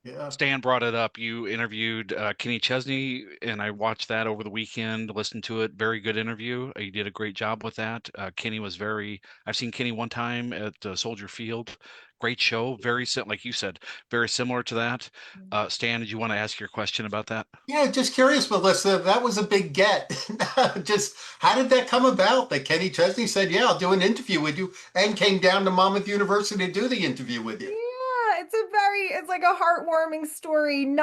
D: Yeah. Yeah.
B: Stan brought it up. You interviewed Kenny Chesney, and I watched that over the weekend, listened to it. Very good interview. You did a great job with that. Kenny was I've seen Kenny one time at Soldier Field. Great show. Like you said, very similar to that. Stan, did you want to ask your question about that?
D: Yeah, just curious, Melissa, that was a big get. Just how did that come about that Kenny Chesney said, yeah, I'll do an interview with you, and came down to Monmouth University to do the interview with you?
E: Yeah, it's like a heartwarming story.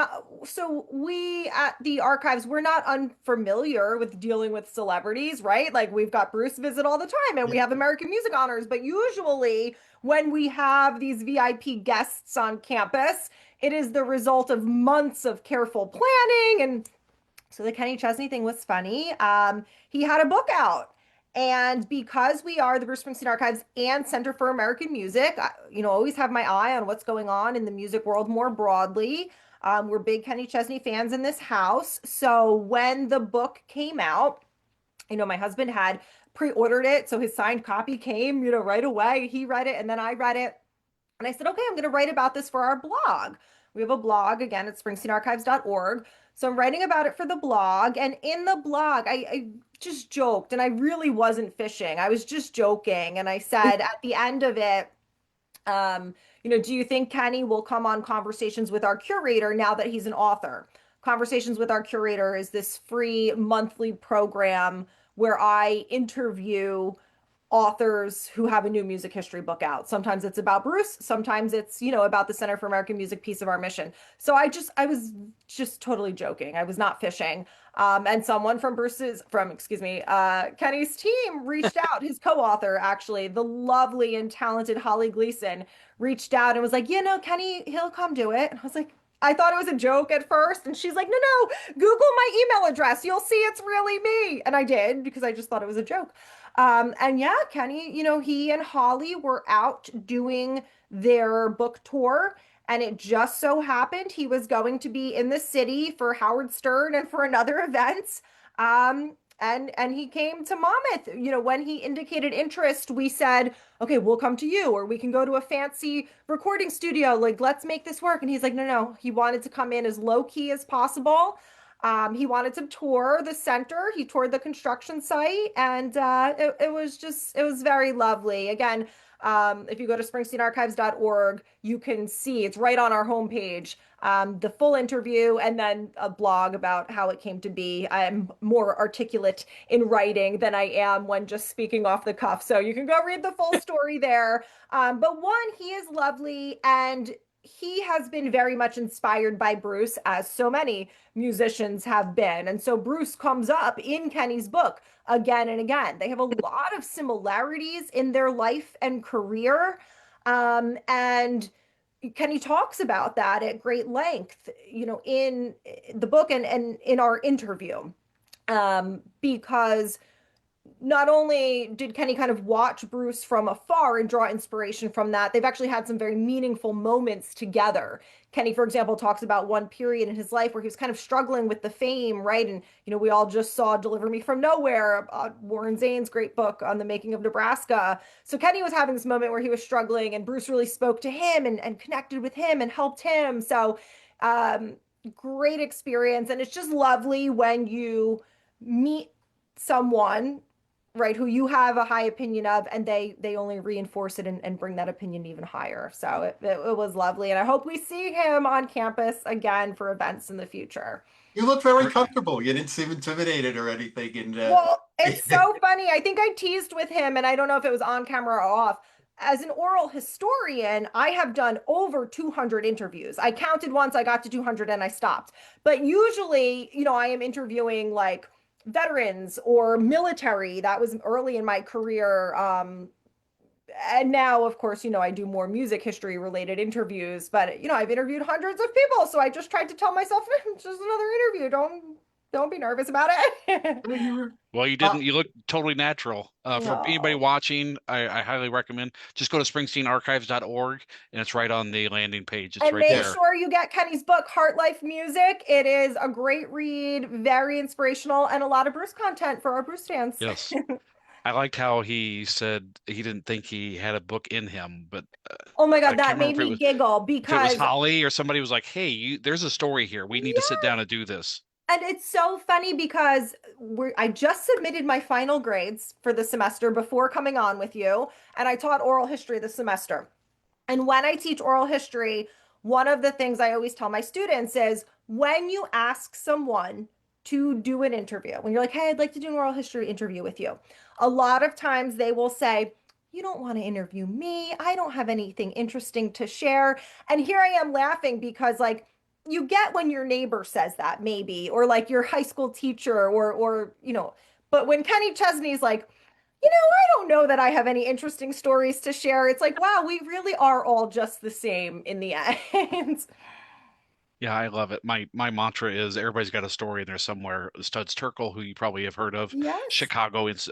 E: So we at the archives, we're not unfamiliar with dealing with celebrities, right? Like we've got Bruce visit all the time and we have American Music Honors, but usually when we have these VIP guests on campus, it is the result of months of careful planning. And so the Kenny Chesney thing was funny. He had a book out. And because we are the Bruce Springsteen Archives and Center for American Music, always have my eye on what's going on in the music world more broadly. We're big Kenny Chesney fans in this house. So when the book came out, my husband had pre-ordered it. So his signed copy came, right away. He read it and then I read it. And I said, okay, I'm going to write about this for our blog. We have a blog, again, at springsteenarchives.org. So I'm writing about it for the blog. And in the blog, I just joked, and I really wasn't fishing. I was just joking. And I said at the end of it, do you think Kenny will come on Conversations with Our Curator now that he's an author? Conversations with Our Curator is this free monthly program where I interview authors who have a new music history book out. Sometimes it's about Bruce, sometimes it's, about the Center for American Music piece of our mission. So I was just totally joking. I was not fishing. And someone from Kenny's team reached out, his co-author, actually, the lovely and talented Holly Gleason, reached out and was like, Kenny, he'll come do it. And I was like, I thought it was a joke at first. And she's like, no, Google my email address. You'll see it's really me. And I did, because I just thought it was a joke. And yeah, Kenny, he and Holly were out doing their book tour, and it just so happened he was going to be in the city for Howard Stern and for another event. And he came to Monmouth. When he indicated interest, we said, okay, we'll come to you, or we can go to a fancy recording studio. Like, let's make this work. And he's like, no. He wanted to come in as low key as possible. He wanted to tour the center. He toured the construction site, and it was very lovely. Again, if you go to springsteenarchives.org, you can see it's right on our homepage, the full interview, and then a blog about how it came to be. I'm more articulate in writing than I am when just speaking off the cuff. So you can go read the full story there. But he is lovely, and he has been very much inspired by Bruce, as so many musicians have been. And so Bruce comes up in Kenny's book again and again. They have a lot of similarities in their life and career. And Kenny talks about that at great length, in the book and in our interview. Because not only did Kenny kind of watch Bruce from afar and draw inspiration from that, they've actually had some very meaningful moments together. Kenny, for example, talks about one period in his life where he was kind of struggling with the fame, right? And, we all just saw Deliver Me From Nowhere, Warren Zane's great book on the making of Nebraska. So Kenny was having this moment where he was struggling, and Bruce really spoke to him and connected with him and helped him. So great experience. And it's just lovely when you meet someone, right, who you have a high opinion of, and they only reinforce it and bring that opinion even higher. So it was lovely, and I hope we see him on campus again for events in the future.
D: You look very comfortable. You didn't seem intimidated or anything. And
E: well, it's so funny. I think I teased with him, and I don't know if it was on camera or off. As an oral historian, I have done over 200 interviews. I counted once, I got to 200 and I stopped. But usually, I am interviewing like veterans or military. That was early in my career. And now, of course, I do more music history related interviews, but I've interviewed hundreds of people. So I just tried to tell myself, it's just another interview. Don't be nervous about it.
B: Well, you didn't. You look totally natural. For anybody watching, I highly recommend just go to springsteenarchives.org, and it's right on the landing page. It's
E: and
B: right
E: make
B: there.
E: Sure you get Kenny's book, Heart Life Music. It is a great read, very inspirational, and a lot of Bruce content for our Bruce fans.
B: Yes. I liked how he said he didn't think he had a book in him, but
E: Oh my
B: I
E: God,
B: can't
E: that
B: remember
E: made me giggle
B: if it was
E: because
B: Holly or somebody was like, "Hey, there's a story here. We need to sit down and do this."
E: and it's so funny because I just submitted my final grades for the semester before coming on with you, and I taught oral history this semester. And when I teach oral history, one of the things I always tell my students is when you ask someone to do an interview, when you're like, hey, I'd like to do an oral history interview with you, a lot of times they will say, you don't want to interview me. I don't have anything interesting to share. And here I am laughing because, like, you get when your neighbor says that, maybe, or like your high school teacher, but when Kenny Chesney's like, I don't know that I have any interesting stories to share. It's like, wow, we really are all just the same in the end.
B: Yeah, I love it. My mantra is everybody's got a story in there somewhere. Studs Terkel, who you probably have heard of,
E: Yes.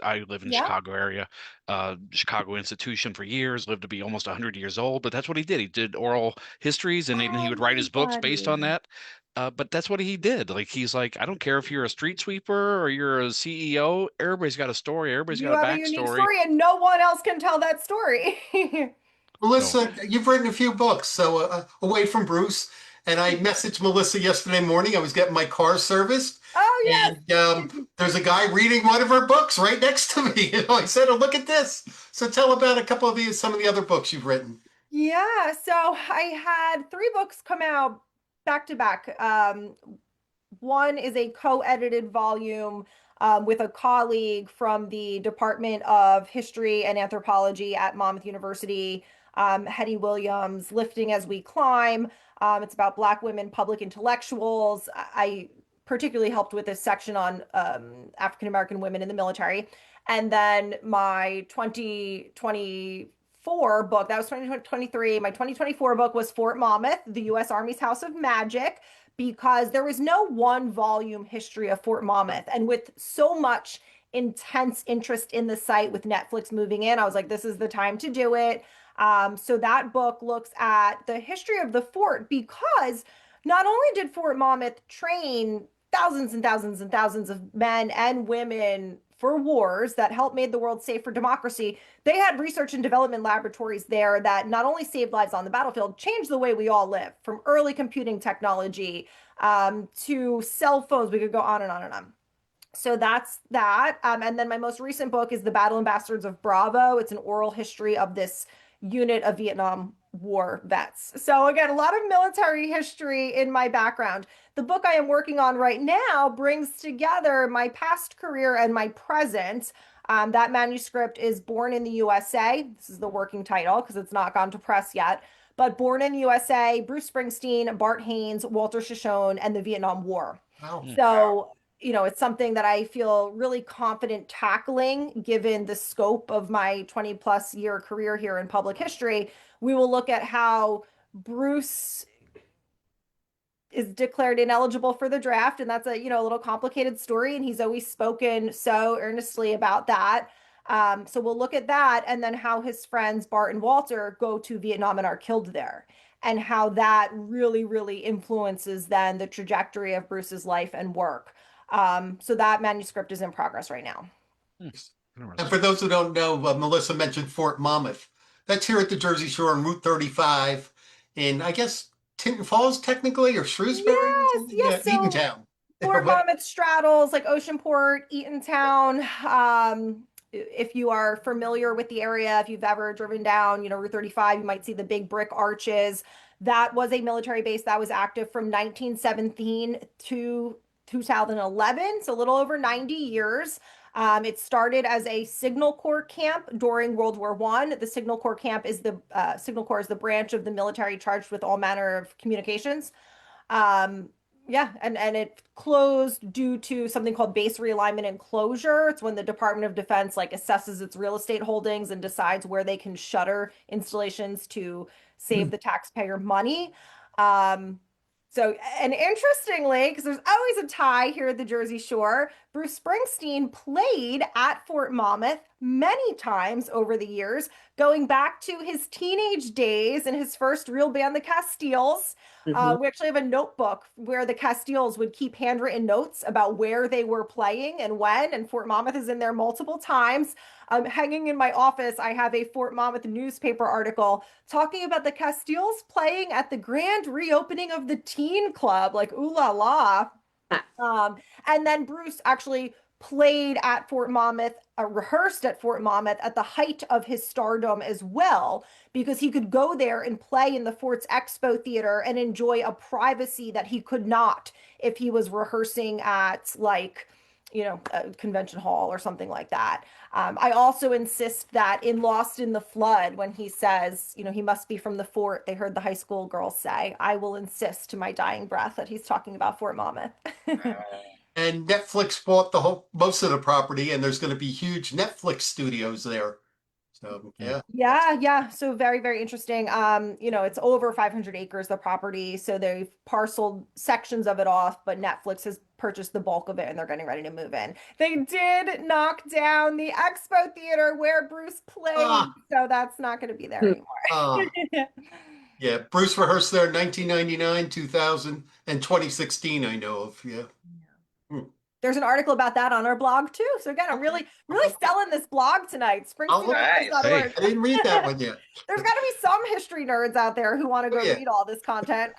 B: I live in the
E: Yeah.
B: Chicago area. Chicago institution for years, lived to be almost 100 years old. But that's what he did. He did oral histories, and then he would write his books based on
E: Everybody.
B: that. But that's what he did. Like he's like, I don't care if you're a street sweeper or you're a CEO. Everybody's got a story. Everybody's
E: You
B: got a
E: have a unique
B: backstory.
E: story, and no one else can tell that story.
B: So
D: Melissa, you've written a few books, so away from Bruce. And I messaged Melissa yesterday morning. I was getting my car serviced,
E: Oh, yes.
D: and there's a guy reading one of her books right next to me. I said, "Oh, look at this." So tell about a couple of some of the other books you've written.
E: Yeah. So I had three books come out back to back. One is a co-edited volume with a colleague from the Department of History and Anthropology at Monmouth University, Hetty Williams, Lifting as We Climb. It's about Black women public intellectuals. I particularly helped with this section on African American women in the military. And then my 2024 book, that was 2023. My 2024 book was Fort Monmouth, the U.S. Army's House of Magic, because there was no one volume history of Fort Monmouth. And with so much intense interest in the site with Netflix moving in, I was like, this is the time to do it. So that book looks at the history of the fort because not only did Fort Monmouth train thousands and thousands and thousands of men and women for wars that helped made the world safe for democracy, they had research and development laboratories there that not only saved lives on the battlefield, changed the way we all live, from early computing technology to cell phones. We could go on and on and on. So that's that. And then my most recent book is The Battle and Bastards of Bravo. It's an oral history of this unit of Vietnam War vets. So again, a lot of military history in my background. The book I am working on right now brings together my past career and my present. That manuscript is Born in the USA. This is the working title because it's not gone to press yet. But Born in the USA, Bruce Springsteen, Bart Haynes, Walter Shoshone, and the Vietnam War.
D: Wow.
E: So, it's something that I feel really confident tackling given the scope of my 20 plus year career here in public history. We will look at how Bruce is declared ineligible for the draft, and that's a little complicated story, and he's always spoken so earnestly about that. So we'll look at that, and then how his friends Bart and Walter go to Vietnam and are killed there, and how that really, really influences then the trajectory of Bruce's life and work. So that manuscript is in progress right now.
D: And for those who don't know, Melissa mentioned Fort Monmouth. That's here at the Jersey Shore on Route 35 in, I guess, Tinton Falls, technically, or Shrewsbury?
E: Yes. So
D: Eatontown.
E: Fort Monmouth straddles like Oceanport, Eatontown. If you are familiar with the area, if you've ever driven down, Route 35, you might see the big brick arches. That was a military base that was active from 1917 to 2011, so a little over 90 years. It started as a Signal Corps camp during World War I. The Signal Corps camp is Signal Corps is the branch of the military charged with all manner of communications. And it closed due to something called base realignment and closure. It's when the Department of Defense assesses its real estate holdings and decides where they can shutter installations to save the taxpayer money. So, and interestingly, because there's always a tie here at the Jersey Shore, Bruce Springsteen played at Fort Monmouth many times over the years, going back to his teenage days and his first real band, the Castiles. We actually have a notebook where the Castiles would keep handwritten notes about where they were playing and when, and Fort Monmouth is in there multiple times. Hanging in my office, I have a Fort Monmouth newspaper article talking about the Castiles playing at the grand reopening of the teen club, like ooh la la. And then Bruce actually played at Fort Monmouth, rehearsed at Fort Monmouth at the height of his stardom as well, because he could go there and play in the Fort's Expo Theater and enjoy a privacy that he could not if he was rehearsing at like, you know, a convention hall or something like that. I also insist that in Lost in the Flood, when he says, you know, he must be from the fort, they heard the high school girls say, I will insist to my dying breath that he's talking about Fort Monmouth.
D: And Netflix bought most of the property, and there's going to be huge Netflix studios there. So
E: Yeah. So very, very interesting. You know, it's over 500 acres, the property. So they've parceled sections of it off, but Netflix has purchased the bulk of it and they're getting ready to move in. They did knock down the Expo Theater where Bruce played, so that's not going to be there anymore.
D: Yeah, Bruce rehearsed there in 1999, 2000, and 2016, I know of. Yeah.
E: There's an article about that on our blog too. So again, I'm really selling this blog tonight. Springsteen.org.
D: I didn't read that one yet.
E: There's got to be some history nerds out there who want to go read all this content.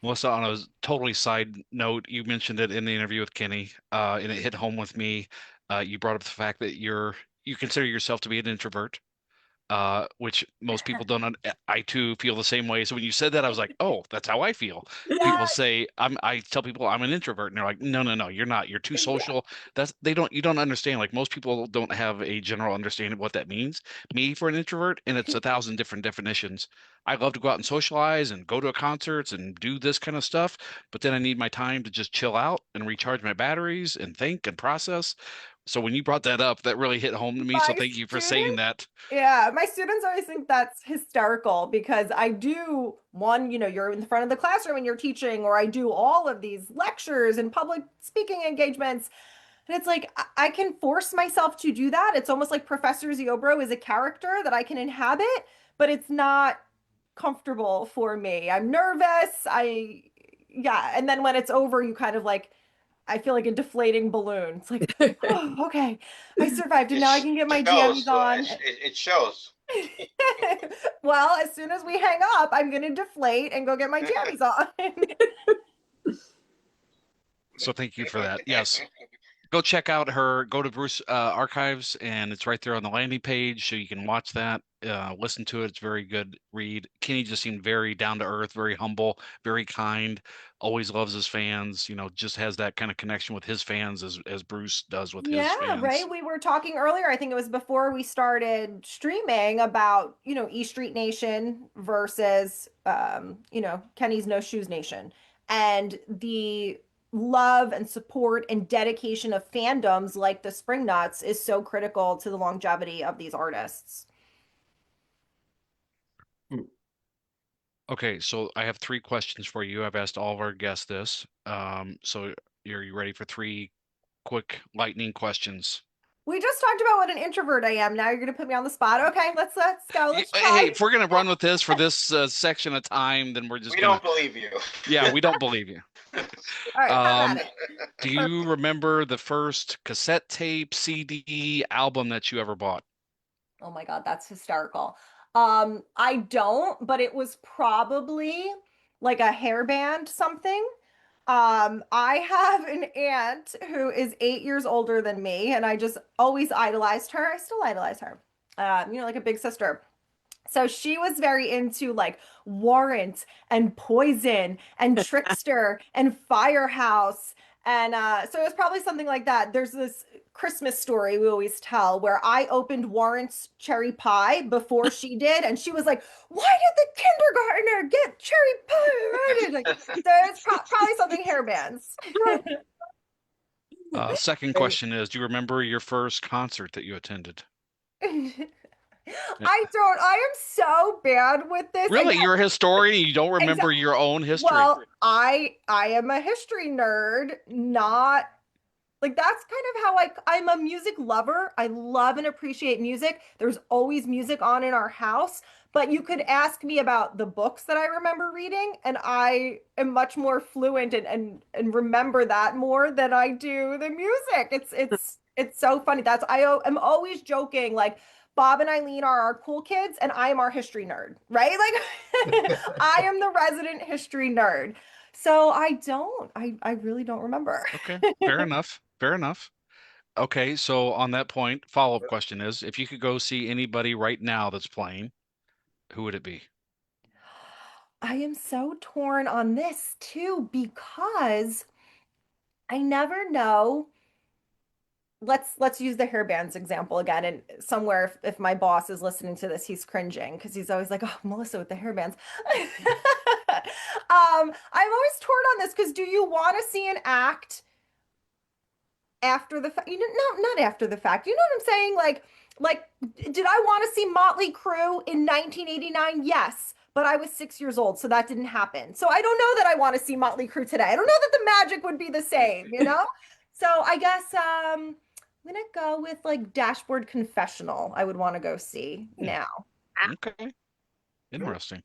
B: Melissa, on a totally side note, you mentioned it in the interview with Kenny, and it hit home with me. You brought up the fact that you consider yourself to be an introvert, which most people don't. I too feel the same way. So when you said that, I was like, oh, that's how I feel. Yeah. People say I tell people I'm an introvert, and they're like, no, you're not. You're too social. You don't understand. Like most people don't have a general understanding of what that means. Me for an introvert, and it's 1,000 different definitions. I love to go out and socialize and go to concerts and do this kind of stuff, but then I need my time to just chill out and recharge my batteries and think and process. So when you brought that up, that really hit home to me. So thank you for saying that.
E: Yeah, my students always think that's hysterical because I do you know, you're in the front of the classroom and you're teaching, or I do all of these lectures and public speaking engagements. And it's like, I can force myself to do that. It's almost like Professor Ziobro is a character that I can inhabit, but it's not comfortable for me. I'm nervous. And then when it's over, you kind of like, I feel like a deflating balloon. It's like, oh, okay, I survived, and now I can get my jammies on.
A: It shows.
E: Well, as soon as we hang up, I'm going to deflate and go get my jammies on.
B: So thank you for that. Yes. Go check out go to Bruce Archives, and it's right there on the landing page, so you can watch that, listen to it. It's a very good read. Kenny just seemed very down to earth, very humble, very kind, always loves his fans, you know, just has that kind of connection with his fans as Bruce does with his fans.
E: Yeah, right. We were talking earlier, I think it was before we started streaming, about, you know, E Street Nation versus, you know, Kenny's No Shoes Nation, and the love and support and dedication of fandoms like the Springnuts is so critical to the longevity of these artists.
B: Okay, so I have 3 questions for you. I've asked all of our guests this. So are you ready for 3 quick lightning questions?
E: We just talked about what an introvert I am. Now you're going to put me on the spot. Okay, let's go. Let's try.
B: Hey, if we're going to run with this for this section of time, then we're just
A: don't believe you.
B: Yeah, we don't believe you.
E: All right,
B: do you remember the first cassette tape, CD, album that you ever bought?
E: Oh my God, that's hysterical. I don't, but it was probably like a hairband something. I have an aunt who is 8 years older than me, and I just always idolized her. I still idolize her. You know, like a big sister. So she was very into like Warrant and Poison and Trickster and Firehouse. And so it was probably something like that. There's this Christmas story we always tell where I opened Warrant's cherry pie before she did. And she was like, why did the kindergartner get cherry pie? Like, so it's probably something hairbands.
B: Second question is, do you remember your first concert that you attended?
E: I don't. I am so bad with this.
B: Really? You're a historian? You don't remember your own history?
E: Well, I am a history nerd, not Like that's kind of how I'm a music lover. I love and appreciate music. There's always music on in our house, but you could ask me about the books that I remember reading, and I am much more fluent and remember that more than I do the music. It's so funny. I'm always joking like Bob and Eileen are our cool kids and I am our history nerd, right? Like I am the resident history nerd. So I really don't remember.
B: Okay, fair enough. Fair enough. Okay, so on that point, follow-up question is, if you could go see anybody right now that's playing, who would it be?
E: I am so torn on this too because I never know. Let's use the hair bands example again. And somewhere, if my boss is listening to this, he's cringing because he's always like, "Oh, Melissa with the hair bands." I'm always torn on this because do you want to see an act after the fact? No, not after the fact. You know what I'm saying? Like, did I want to see Motley Crue in 1989? Yes, but I was 6 years old, so that didn't happen. So I don't know that I want to see Motley Crue today. I don't know that the magic would be the same, you know? So I guess I'm gonna go with like Dashboard Confessional. I would want to go see now.
B: Okay, interesting.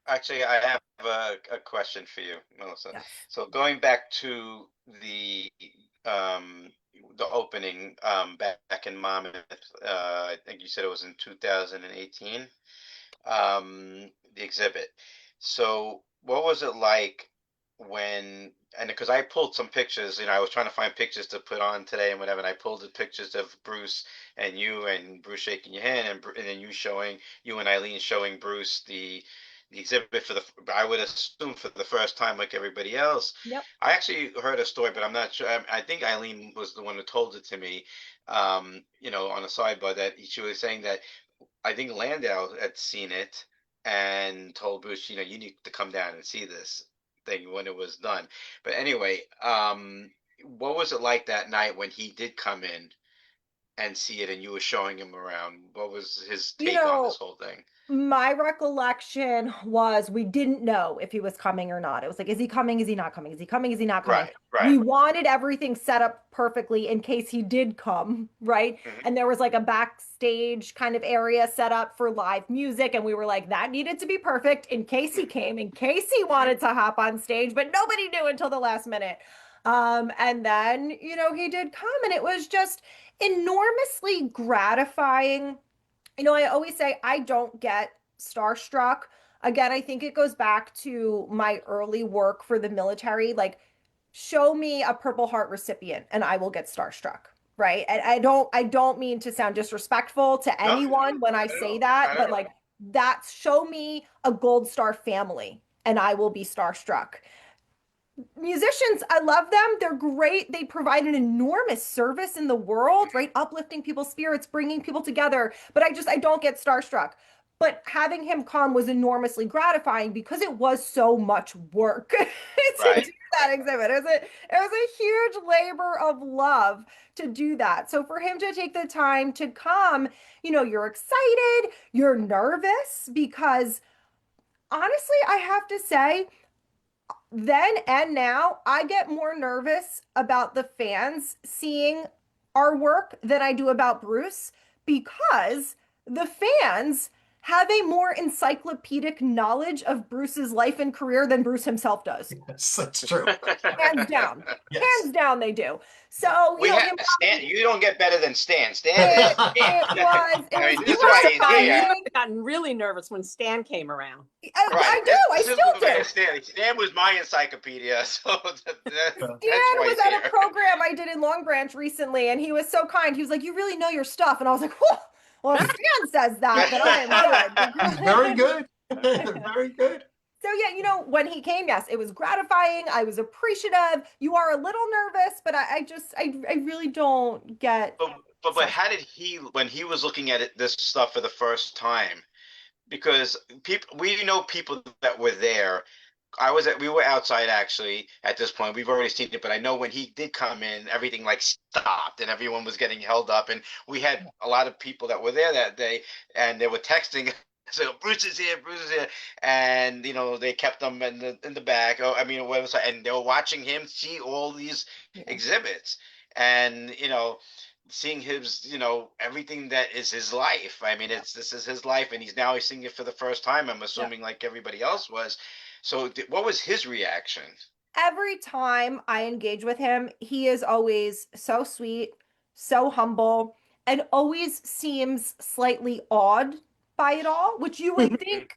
A: Actually, I have a question for you, Melissa.
E: Yes.
A: So going back to the opening back in Monmouth, I think you said it was in 2018, the exhibit. So what was it like when, and because I pulled some pictures, I was trying to find pictures to put on today and whatever, and I pulled the pictures of Bruce and you and Bruce shaking your hand and then you and Eileen showing Bruce the exhibit I would assume for the first time, like everybody else.
E: Yep.
A: I actually heard a story, but I'm not sure. I think Eileen was the one who told it to me, on a sidebar that she was saying that I think Landau had seen it and told Bruce, you need to come down and see this thing when it was done. But anyway, what was it like that night when he did come in and see it and you were showing him around? What was his take on this whole thing?
E: My recollection was we didn't know if he was coming or not. It was like, is he coming? Is he not coming? Is he coming? Is he not coming?
A: Right.
E: We wanted everything set up perfectly in case he did come, right?
A: Mm-hmm.
E: And there was like a backstage kind of area set up for live music. And we were like, that needed to be perfect in case he came, in case he wanted to hop on stage, but nobody knew until the last minute. And then, he did come and it was just enormously gratifying. I always say I don't get starstruck. Again, I think it goes back to my early work for the military. Like, show me a Purple Heart recipient and I will get starstruck, right? And I don't mean to sound disrespectful to anyone when I say that, but like show me a Gold Star family and I will be starstruck. Musicians, I love them. They're great. They provide an enormous service in the world, right? Uplifting people's spirits, bringing people together. But I don't get starstruck. But having him come was enormously gratifying because it was so much work to do that exhibit. It was a huge labor of love to do that. So for him to take the time to come, you're excited, you're nervous because honestly, I have to say, then and now, I get more nervous about the fans seeing our work than I do about Bruce because the fans have a more encyclopedic knowledge of Bruce's life and career than Bruce himself does.
D: Yes, that's true.
E: Hands down.
D: Yes.
E: Hands down, they do. So,
A: Stan, you don't get better than Stan. Stan
E: it
A: was.
E: was
A: This is why he's here.
C: I've gotten really nervous when Stan came around.
E: I do. I still do.
A: Stan was my encyclopedia, so that's
E: Dan
A: why
E: was
A: he's
E: at
A: here.
E: a program I did in Long Branch recently, and he was so kind. He was like, "You really know your stuff," and I was like, "Whoa." Well, if Stan says that, then I am good.
D: Very good. Very good.
E: So yeah, when he came, yes, it was gratifying. I was appreciative. You are a little nervous, but I really don't get.
A: But how did when he was looking at this stuff for the first time? Because we know people that were there. We were outside actually at this point. We've already seen it, but I know when he did come in, everything like stopped and everyone was getting held up. And we had a lot of people that were there that day and they were texting. So Bruce is here, and they kept them in the back. And they were watching him see all these exhibits. and seeing his, everything that is his life. I mean, this is his life, and he's singing it for the first time. I'm assuming, like everybody else was. So, what was his reaction?
E: Every time I engage with him, he is always so sweet, so humble, and always seems slightly awed by it all, which you would think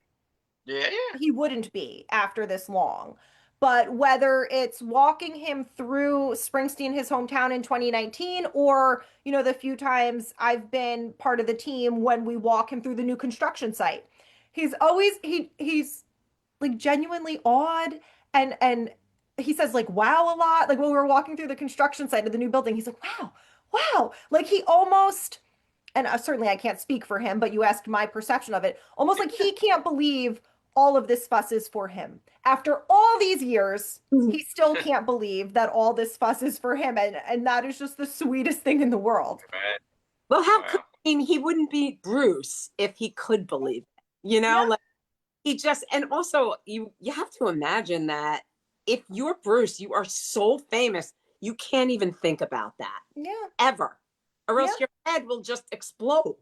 A: Yeah,
E: he wouldn't be after this long. But whether it's walking him through Springsteen, his hometown in 2019, or, the few times I've been part of the team when we walk him through the new construction site, he's like genuinely awed, and he says like wow a lot. Like when we were walking through the construction site of the new building, he's like, wow, wow. Like he almost, and certainly I can't speak for him, but you asked my perception of it, almost like he can't believe all of this fuss is for him. After all these years, he still can't believe that all this fuss is for him. And that is just the sweetest thing in the world.
A: right.
C: Well, how
A: Wow.
C: could, I mean, he wouldn't be Bruce if he could believe it,
E: Yeah.
C: like he just, and also you have to imagine that if you're Bruce, you are so famous, you can't even think about that
E: Yeah.
C: ever, or else
E: Yeah.
C: your head will just explode,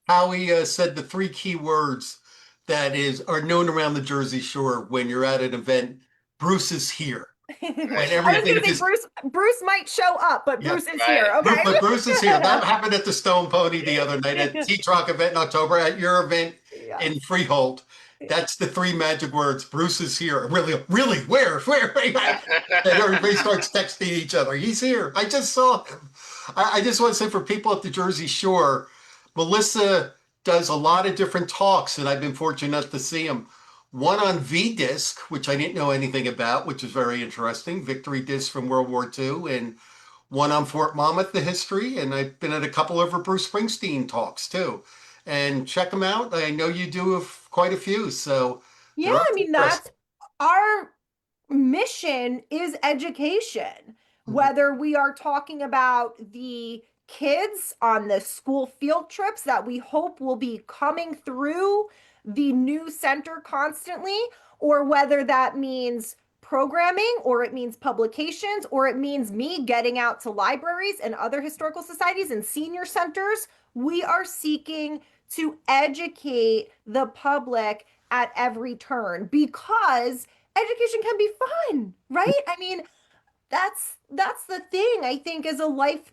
D: Howie said the three key words that are known around the Jersey Shore when you're at an event. Bruce is here. When
E: I was
D: everything
E: gonna say Bruce might show up, but
D: Yeah.
E: Bruce is
A: Right.
E: here. Okay.
D: But Bruce is here. That happened at the Stone Pony the other night at T-Rock event in October, at your event
E: Yeah.
D: in Freehold. That's the three magic words. Bruce is here. Really, really, where? And everybody starts texting each other. He's here. I just saw him. I just want to say for people at the Jersey Shore, Melissa does a lot of different talks, and I've been fortunate enough to see them. One on V-Disc, which I didn't know anything about, which is very interesting. Victory Disc from World War II, and one on Fort Monmouth, the history, and I've been at a couple of her Bruce Springsteen talks too. And check them out. I know you do quite a few, so
E: Yeah, I mean, that's our mission is education. Whether we are talking about the kids on the school field trips that we hope will be coming through the new center constantly, or whether that means programming, or it means publications, or it means me getting out to libraries and other historical societies and senior centers, we are seeking to educate the public at every turn, because education can be fun, right? I mean, that's the thing. I think as a life,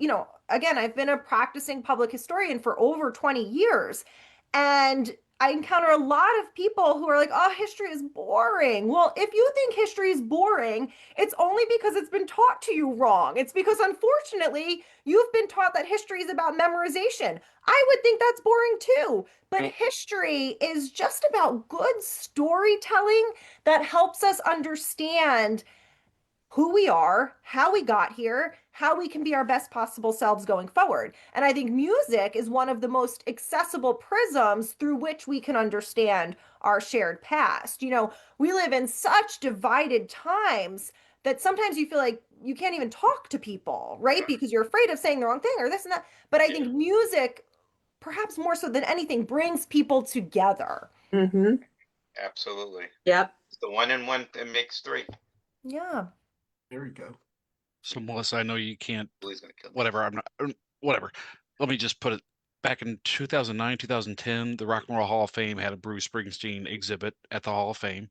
E: again, I've been a practicing public historian for over 20 years, and I encounter a lot of people who are like, oh, history is boring. Well, if you think history is boring, it's only because it's been taught to you wrong. It's because, unfortunately, you've been taught that history is about memorization. I would think that's boring too. But history is just about good storytelling that helps us understand who we are, how we got here, how we can be our best possible selves going forward. And I think music is one of the most accessible prisms through which we can understand our shared past. We live in such divided times that sometimes you feel like you can't even talk to people, right? Because you're afraid of saying the wrong thing or this and that. But I think music, perhaps more so than anything, brings people together.
C: Mm-hmm.
A: Absolutely.
C: Yep.
A: It's the one and one that makes three.
E: Yeah.
D: There we go.
B: So Melissa, I know you can't.
A: He's gonna kill me.
B: Whatever. I'm not. Whatever. Let me just put it. Back in 2009, 2010, the Rock and Roll Hall of Fame had a Bruce Springsteen exhibit at the Hall of Fame,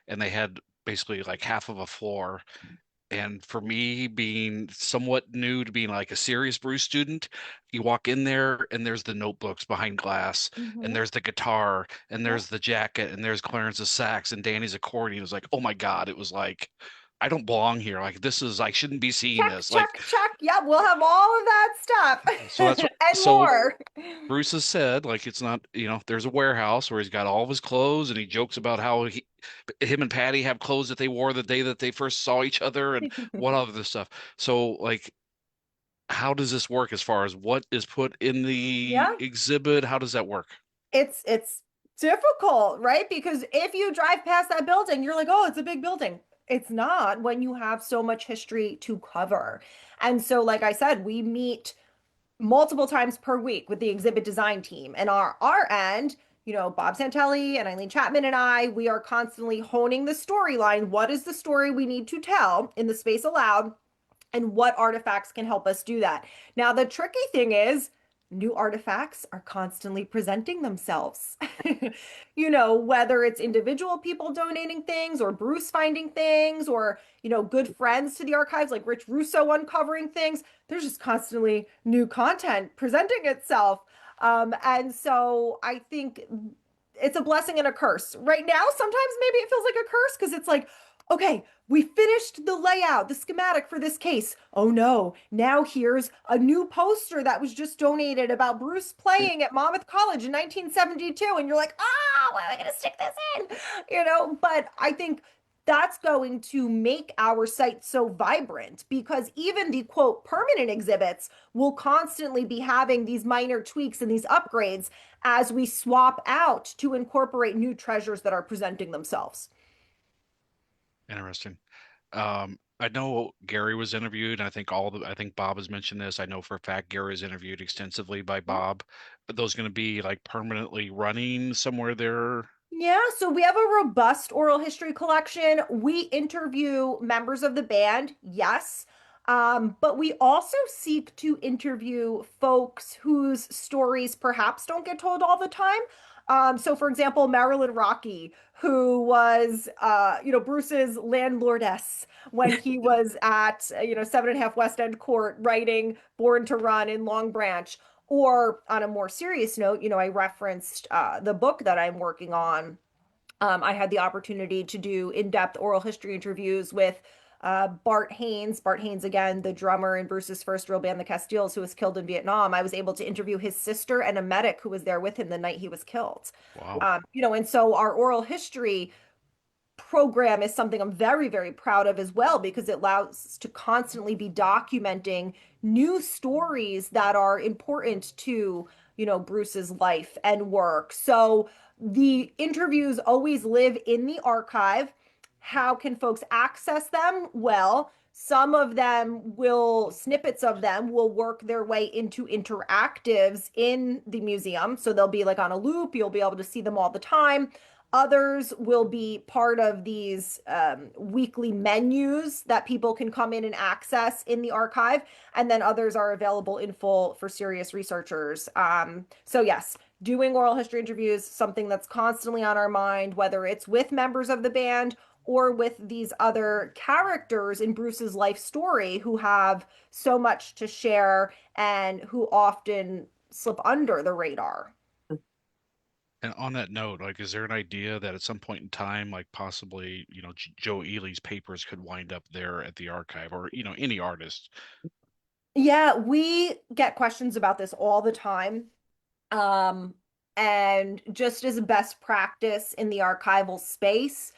B: and they had basically like half of a floor. And for me, being somewhat new to being like a serious Bruce student, you walk in there and there's the notebooks behind glass, and there's the guitar, and there's the jacket, and there's Clarence's sax and Danny's accordion. It was like, oh my God, it was like, I don't belong here. Like, I shouldn't be seeing
E: Check,
B: this.
E: check,
B: Like,
E: check. Yeah, we'll have all of that stuff.
B: So that's what-
E: and
B: so-
E: more.
B: Bruce has said, like, it's not, there's a warehouse where he's got all of his clothes, and he jokes about how him and Patty have clothes that they wore the day that they first saw each other and what other stuff. So, like, how does this work as far as what is put in the exhibit? How does that work?
E: It's difficult, right? Because if you drive past that building, you're like, oh, it's a big building. It's not when you have so much history to cover. And so, like I said, we meet multiple times per week with the exhibit design team. And our end, Bob Santelli and Eileen Chapman and I, we are constantly honing the storyline. What is the story we need to tell in the space allowed? and what artifacts can help us do that. Now, the tricky thing is new artifacts are constantly presenting themselves. Whether it's individual people donating things or Bruce finding things or, good friends to the archives like Rich Russo uncovering things, there's just constantly new content presenting itself. And so I think it's a blessing and a curse. Right now, sometimes maybe it feels like a curse because it's like, okay, we finished the layout, the schematic for this case. Oh no, now here's a new poster that was just donated about Bruce playing at Monmouth College in 1972. And you're like, why am I going to stick this in? But I think that's going to make our site so vibrant because even the quote permanent exhibits will constantly be having these minor tweaks and these upgrades as we swap out to incorporate new treasures that are presenting themselves.
B: Interesting. I know Gary was interviewed, and I think Bob has mentioned this. I know for a fact Gary was interviewed extensively by Bob. But those going to be like permanently running somewhere there?
E: Yeah, so we have a robust oral history collection. We interview members of the band, yes. But we also seek to interview folks whose stories perhaps don't get told all the time. So for example, Marilyn Rocky, who was, Bruce's landlordess when he was at, 7.5 West End Court writing Born to Run in Long Branch. Or on a more serious note, I referenced the book that I'm working on. I had the opportunity to do in-depth oral history interviews with Bart Haynes. Bart Haynes, again, the drummer in Bruce's first real band, the Castiles, who was killed in Vietnam. I was able to interview his sister and a medic who was there with him the night he was killed.
B: Wow.
E: And so our oral history program is something I'm very, very proud of as well, because it allows us to constantly be documenting new stories that are important to, Bruce's life and work. So the interviews always live in the archive. How can folks access them? Well, snippets of them will work their way into interactives in the museum. So they'll be like on a loop. You'll be able to see them all the time. Others will be part of these weekly menus that people can come in and access in the archive. And then others are available in full for serious researchers. So yes, doing oral history interviews, something that's constantly on our mind, whether it's with members of the band or with these other characters in Bruce's life story who have so much to share and who often slip under the radar.
B: And on that note, like, is there an idea that at some point in time, like possibly, Joe Ely's papers could wind up there at the archive, or, any artist?
E: Yeah, we get questions about this all the time. And just as a best practice in the archival space,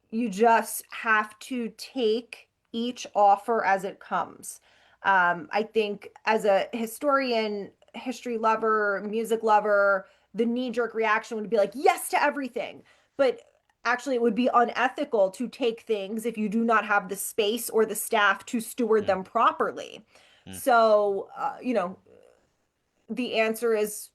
E: you just have to take each offer as it comes. I think as a historian, history lover, music lover, the knee-jerk reaction would be like, yes to everything. But actually, it would be unethical to take things if you do not have the space or the staff to steward them properly. So, the answer is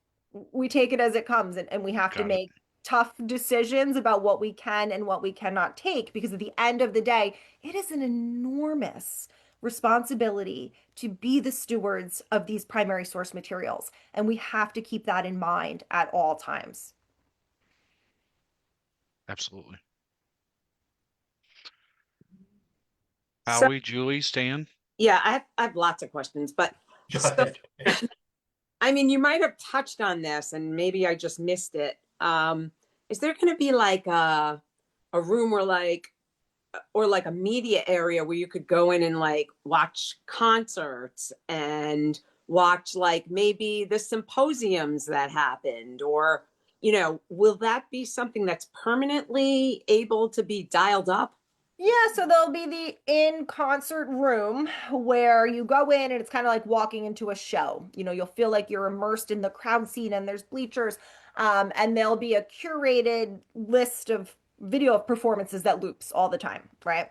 E: we take it as it comes, and we have to make tough decisions about what we can and what we cannot take, because at the end of the day, it is an enormous responsibility to be the stewards of these primary source materials. And we have to keep that in mind at all times.
B: Absolutely.
C: So-
B: Howie, Julie, Stan?
C: Yeah, I have lots of questions, but I mean, you might have touched on this and maybe I just missed it. Is there going to be like a room or like a media area where you could go in and like watch concerts and watch like maybe the symposiums that happened, or, will that be something that's permanently able to be dialed up?
E: Yeah, so there'll be the in-concert room where you go in and it's kind of like walking into a show. You'll feel like you're immersed in the crowd scene and there's bleachers. And there'll be a curated list of video performances that loops all the time, right?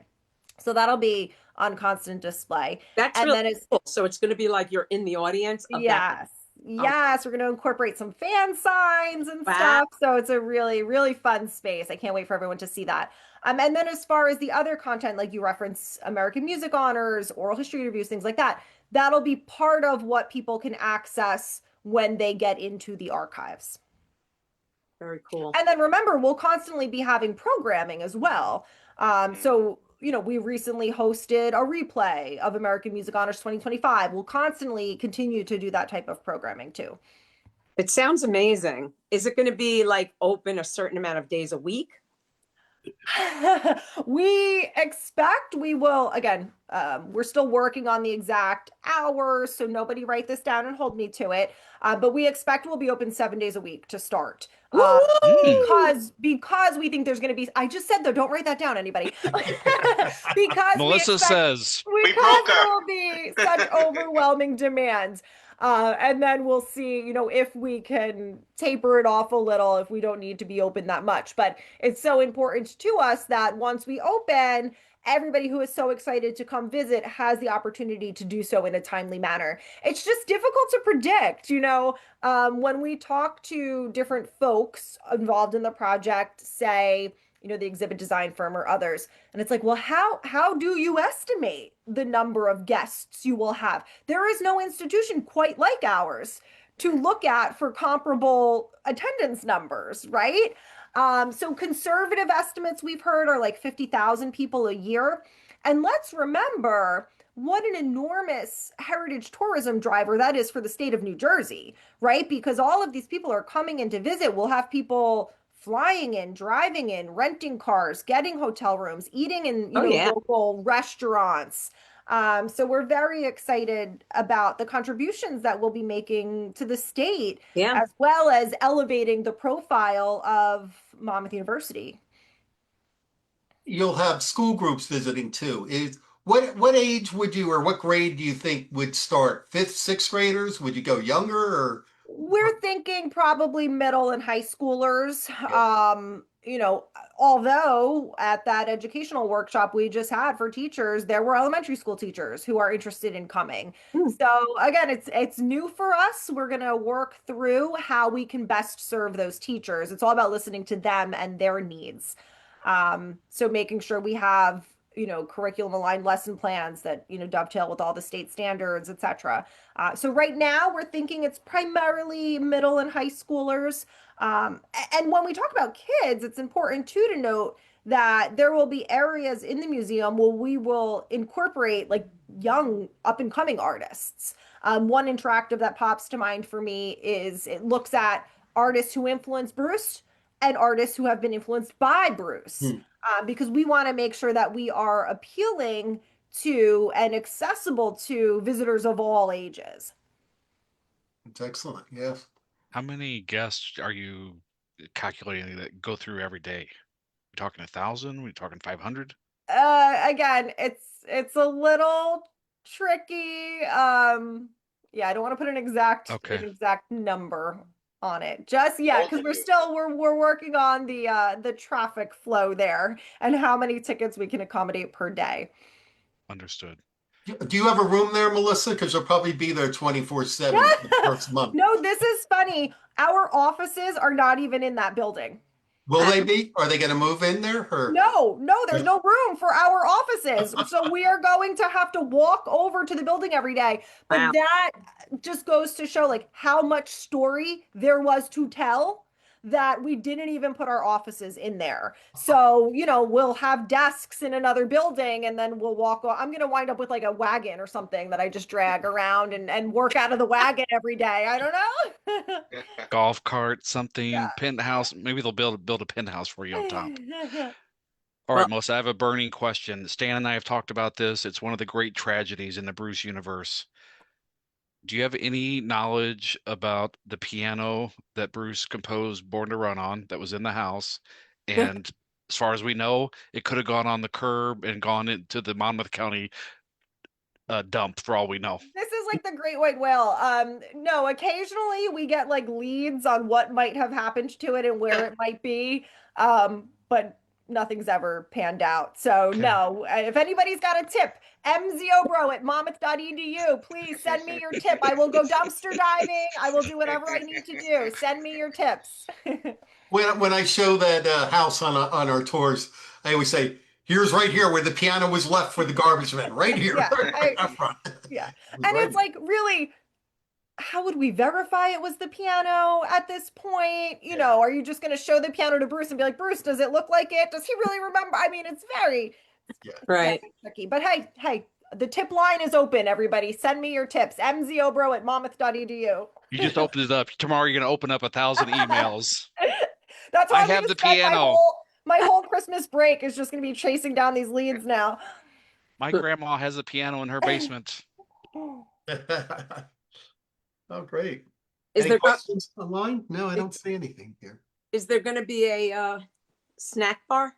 E: So that'll be on constant display.
C: That's
E: And
C: really
E: then it's
C: cool. So it's going to be like you're in the audience of that.
E: Yes, we're going to incorporate some fan signs and
C: Wow.
E: stuff. So it's a really, really fun space. I can't wait for everyone to see that. And then as far as the other content, like you reference American Music Honors, oral history interviews, things like that, that'll be part of what people can access when they get into the archives.
C: Very cool.
E: And then remember, we'll constantly be having programming as well. So, we recently hosted a replay of American Music Honors 2025. We'll constantly continue to do that type of programming too.
C: It sounds amazing. Is it going to be like open a certain amount of days a week?
E: We expect we will, again, we're still working on the exact hours, so nobody write this down and hold me to it. But we expect we'll be open 7 days a week to start. Because we think there's going to be, I just said though, don't write that down, anybody. Because
B: Melissa says
A: We broke
E: there
A: her.
E: will be such overwhelming demand. And then we'll see, if we can taper it off a little, if we don't need to be open that much. But it's so important to us that once we open, everybody who is so excited to come visit has the opportunity to do so in a timely manner. It's just difficult to predict, when we talk to different folks involved in the project, say, the exhibit design firm or others. And it's like, well, how do you estimate the number of guests you will have? There is no institution quite like ours to look at for comparable attendance numbers, right? So conservative estimates we've heard are like 50,000 people a year. And let's remember what an enormous heritage tourism driver that is for the state of New Jersey, right? Because all of these people are coming in to visit. We'll have people flying in, driving in, renting cars, getting hotel rooms, eating in local restaurants. So we're very excited about the contributions that we'll be making to the state, as well as elevating the profile of Monmouth University.
D: You'll have school groups visiting too. What age would you, or what grade do you think would start? Fifth, sixth graders? Would you go younger, or?
E: We're thinking probably middle and high schoolers. Although at that educational workshop we just had for teachers, there were elementary school teachers who are interested in coming. So again, it's new for us. We're going to work through how we can best serve those teachers. It's all about listening to them and their needs. So making sure we have curriculum aligned lesson plans that, dovetail with all the state standards, et cetera. So right now we're thinking it's primarily middle and high schoolers. And when we talk about kids, it's important too to note that there will be areas in the museum where we will incorporate like young up and coming artists. One interactive that pops to mind for me is it looks at artists who influenced Bruce and artists who have been influenced by Bruce. Because we want to make sure that we are appealing to and accessible to visitors of all ages.
D: It's excellent. Yes.
B: how many guests are you calculating that go through every day? We talking 1,000? We talking 500?
E: Again, it's a little tricky. Yeah, I don't want to put an exact number on it just yet, because we're working on the traffic flow there and how many tickets we can accommodate per day.
B: Understood.
D: Do you have a room there, Melissa? Because you'll probably be there 24/7 for the first month.
E: No, this is funny. Our offices are not even in that building.
D: Will they be? Are they going to move in there? Or?
E: No, there's no room for our offices. So we are going to have to walk over to the building every day. But
C: Wow.
E: that just goes to show like how much story there was to tell that we didn't even put our offices in there. So, we'll have desks in another building and then we'll walk. I'm going to wind up with like a wagon or something that I just drag around and work out of the wagon every day. I don't know.
B: Golf cart, something,
E: Yeah.
B: penthouse. Maybe they'll build a penthouse for you on top. All right, Melissa, I have a burning question. Stan and I have talked about this. It's one of the great tragedies in the Bruce universe. Do you have any knowledge about the piano that Bruce composed Born to Run on that was in the house? And as far as we know, it could have gone on the curb and gone into the Monmouth County dump for all we know.
E: This is like the great white whale. No, occasionally we get like leads on what might have happened to it and where it might be. But nothing's ever panned out. So no, if anybody's got a tip, Ziobro at monmouth.edu, please send me your tip. I will go dumpster diving. I will do whatever I need to do. Send me your tips.
D: When I show that house on our tours, I always say, "Here's right here where the piano was left for the garbage man, right here,
E: Yeah,
D: right up front."
E: Yeah.
D: It was
E: And
D: right
E: it's like, really, how would we verify it was the piano at this point? You know, are you just going to show the piano to Bruce and be like, Bruce, does it look like it? Does he really remember? I mean, it's very
C: Right.
E: tricky. But hey, the tip line is open, everybody. Send me your tips. Ziobro at monmouth.edu.
B: You just opened it up. Tomorrow you're going to open up 1,000 emails.
E: That's how
B: I
E: I'm
B: have
E: gonna
B: the
E: spend
B: piano.
E: my whole Christmas break is just going to be chasing down these leads now.
B: My grandma has a piano in her basement.
D: Oh, great.
C: Is
D: Any
C: there
D: questions online? No, I don't see anything here.
C: is there going to be a snack bar?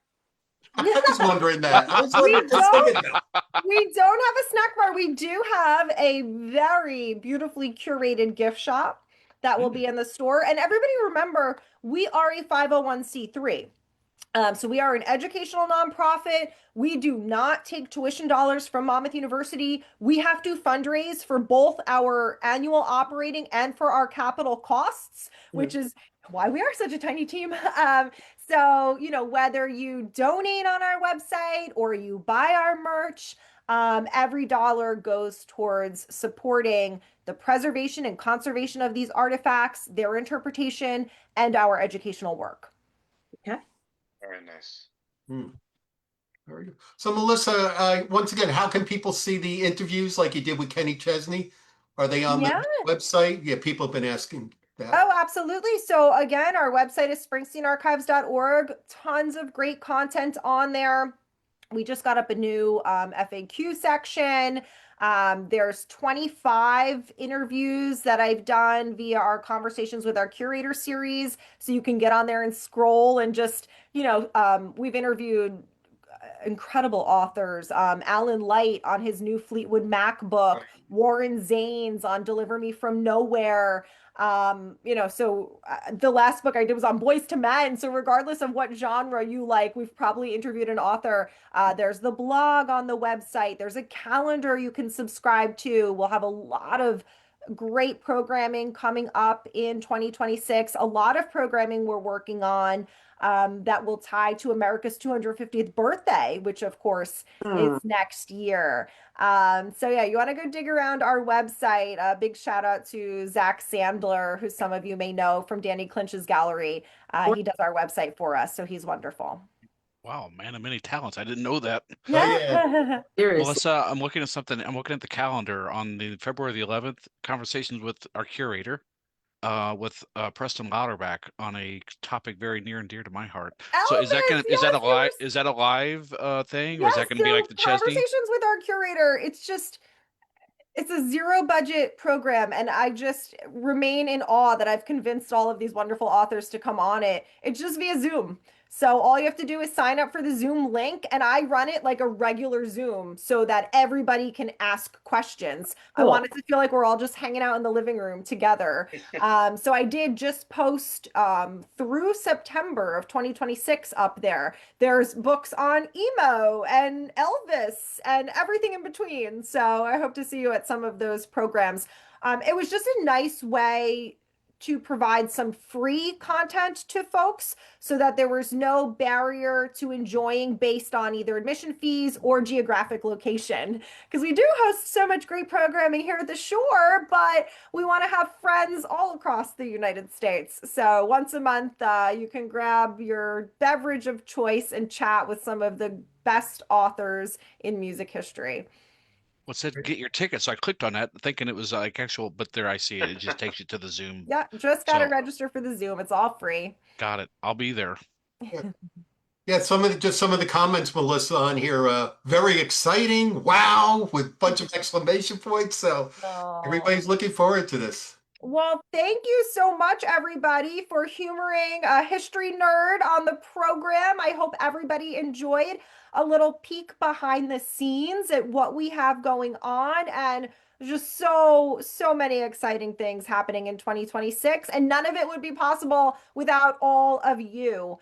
D: I was wondering that. I was
E: We
D: wondering, just thinking that.
E: We don't have a snack bar. We do have a very beautifully curated gift shop that will be in the store. And everybody remember, we are a 501c3. So we are an educational nonprofit. We do not take tuition dollars from Monmouth University. We have to fundraise for both our annual operating and for our capital costs, which is why we are such a tiny team. So, you know, whether you donate on our website or you buy our merch, every dollar goes towards supporting the preservation and conservation of these artifacts, their interpretation, and our educational work.
C: Okay.
A: Very nice.
D: Very good. So, Melissa, once again, how can people see the interviews like you did with Kenny Chesney? Are they on the website? Yeah, people have been asking that.
E: Oh, absolutely. So again, our website is springsteenarchives.org. Tons of great content on there. We just got up a new FAQ section. There's 25 interviews that I've done via our Conversations with Our Curator series. So you can get on there and scroll and just, you know, we've interviewed incredible authors. Alan Light on his new Fleetwood Mac book, Warren Zanes on Deliver Me from Nowhere. You know, so the last book I did was on Boys to Men. So regardless of what genre you like, we've probably interviewed an author. There's the blog on the website. There's a calendar you can subscribe to. We'll have a lot of great programming coming up in 2026. A lot of programming we're working on that will tie to America's 250th birthday, which of course is next year. So yeah, you want to go dig around our website. A big shout out to Zach Sandler, who some of you may know from Danny Clinch's gallery. He does our website for us, so he's wonderful.
B: Wow, man of many talents. I didn't know that.
E: Yeah.
B: Melissa, I'm looking at something. I'm looking at the calendar on the February the 11th, conversations with our curator, with Preston Louderback on a topic very near and dear to my heart. So is that
E: Elvis,
B: is that a live thing, or is
E: Yes,
B: that going to be like the Chesney?
E: Conversations with Our Curator. It's a zero budget program, and I just remain in awe that I've convinced all of these wonderful authors to come on it. It's just via Zoom. So all you have to do is sign up for the Zoom link, and I run it like a regular Zoom so that everybody can ask questions. I want it to feel like we're all just hanging out in the living room together. So I did just post through September of 2026 up there. There's books on emo and Elvis and everything in between. So I hope to see you at some of those programs. It was just a nice way to provide some free content to folks so that there was no barrier to enjoying based on either admission fees or geographic location. Because we do host so much great programming here at the shore, but we want to have friends all across the United States. So once a month, you can grab your beverage of choice and chat with some of the best authors in music history.
B: Well, it said get your ticket, so I clicked on that thinking it was like actual, but there I see it. It just takes you to the Zoom.
E: Yeah, just got to
B: So-
E: register for the Zoom. It's all free.
B: Got it. I'll be there.
D: Yeah, some of the comments, Melissa, on here, very exciting. Wow, with bunch of exclamation points. So everybody's looking forward to this.
E: Well, thank you so much, everybody, for humoring a history nerd on the program. I hope everybody enjoyed a little peek behind the scenes at what we have going on, and just so many exciting things happening in 2026, and none of it would be possible without all of you.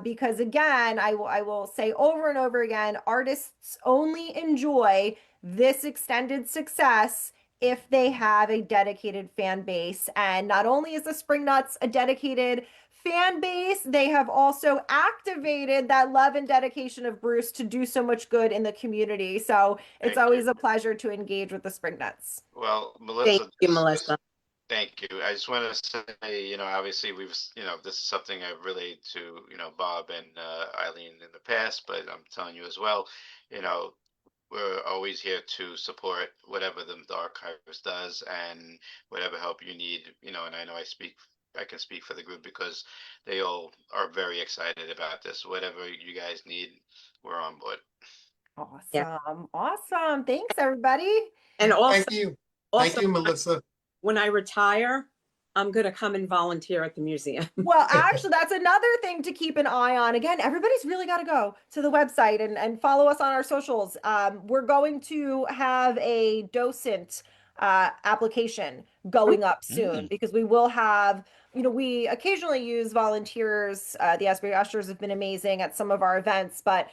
E: Because again, I will say over and over again, artists only enjoy this extended success if they have a dedicated fan base. And not only is the Spring Nuts a dedicated fan base, they have also activated that love and dedication of Bruce to do so much good in the community. So it's
A: Thank
E: always
A: you.
E: a pleasure to engage with the Spring Nuts.
A: Well,
C: Thank
A: Melissa,
C: you, Melissa.
A: thank you. I just want to say, obviously this is something I've relayed to, Bob and Eileen in the past, but I'm telling you as well, you know, we're always here to support whatever the archives does and whatever help you need, and I know I can speak for the group because they all are very excited about this. Whatever you guys need, we're on board.
E: Awesome. Awesome. Thanks, everybody.
C: And also,
D: Thank you.
C: also
D: Thank you, Melissa.
C: when I retire, I'm going to come and volunteer at the museum.
E: Well, actually, that's another thing to keep an eye on. Again, everybody's really got to go to the website and follow us on our socials. We're going to have a docent application going up soon because we will have, we occasionally use volunteers. The Asbury Ushers have been amazing at some of our events, but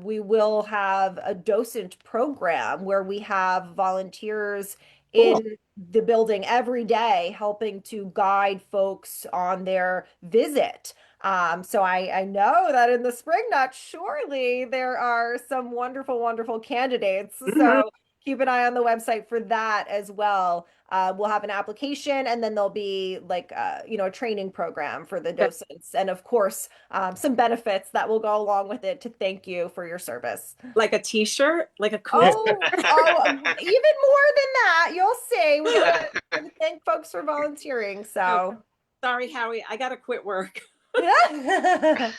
E: we will have a docent program where we have volunteers in the building every day helping to guide folks on their visit. So I know that in the Spring Nut, surely there are some wonderful, wonderful candidates. So keep an eye on the website for that as well. We'll have an application and then there'll be like, a training program for the docents. And of course, some benefits that will go along with it to thank you for your service.
C: Like a t-shirt, like a
E: Oh, even more than that, you'll see. We're gonna thank folks for volunteering. So
C: Sorry, Howie, I gotta quit work.
E: yeah.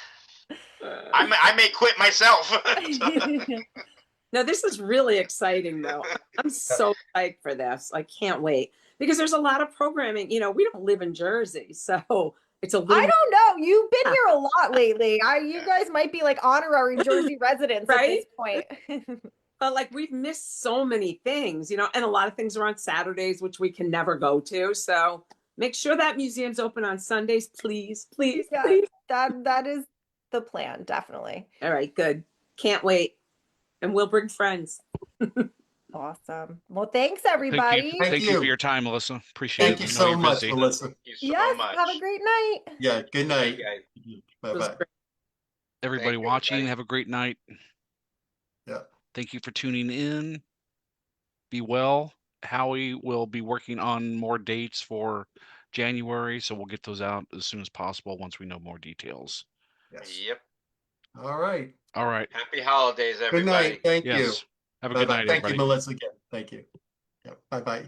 A: I may quit myself.
C: No, this is really exciting though. I'm so psyched for this. I can't wait because there's a lot of programming. We don't live in Jersey, so it's a little.
E: I don't know. You've been here a lot lately. You guys might be like honorary Jersey residents at this point.
C: But like we've missed so many things, and a lot of things are on Saturdays, which we can never go to. So make sure that museum's open on Sundays, please, please,
E: Yeah,
C: please.
E: that is the plan, definitely.
C: All right, good. Can't wait. And we'll bring friends.
E: Awesome. Well, thanks everybody.
B: Thank you for your time, Melissa. Appreciate it.
D: Thank you so much, Melissa.
A: Thank you so
E: Yes,
A: much.
E: have a great night.
D: Yeah, good night.
A: Okay.
D: Bye-bye.
B: Everybody
A: Thank you,
B: watching,
A: everybody.
B: have a great night.
D: Yeah.
B: Thank you for tuning in. Be well. Howie will be working on more dates for January, so we'll get those out as soon as possible once we know more details.
D: Yes.
A: Yep.
D: All right.
B: All right.
A: Happy holidays, everybody.
D: Good night. Thank you.
B: Yes. Have a good
D: Bye-bye.
B: night,
D: Thank
B: everybody.
D: you, Melissa, again. Thank you. Yeah. Bye-bye.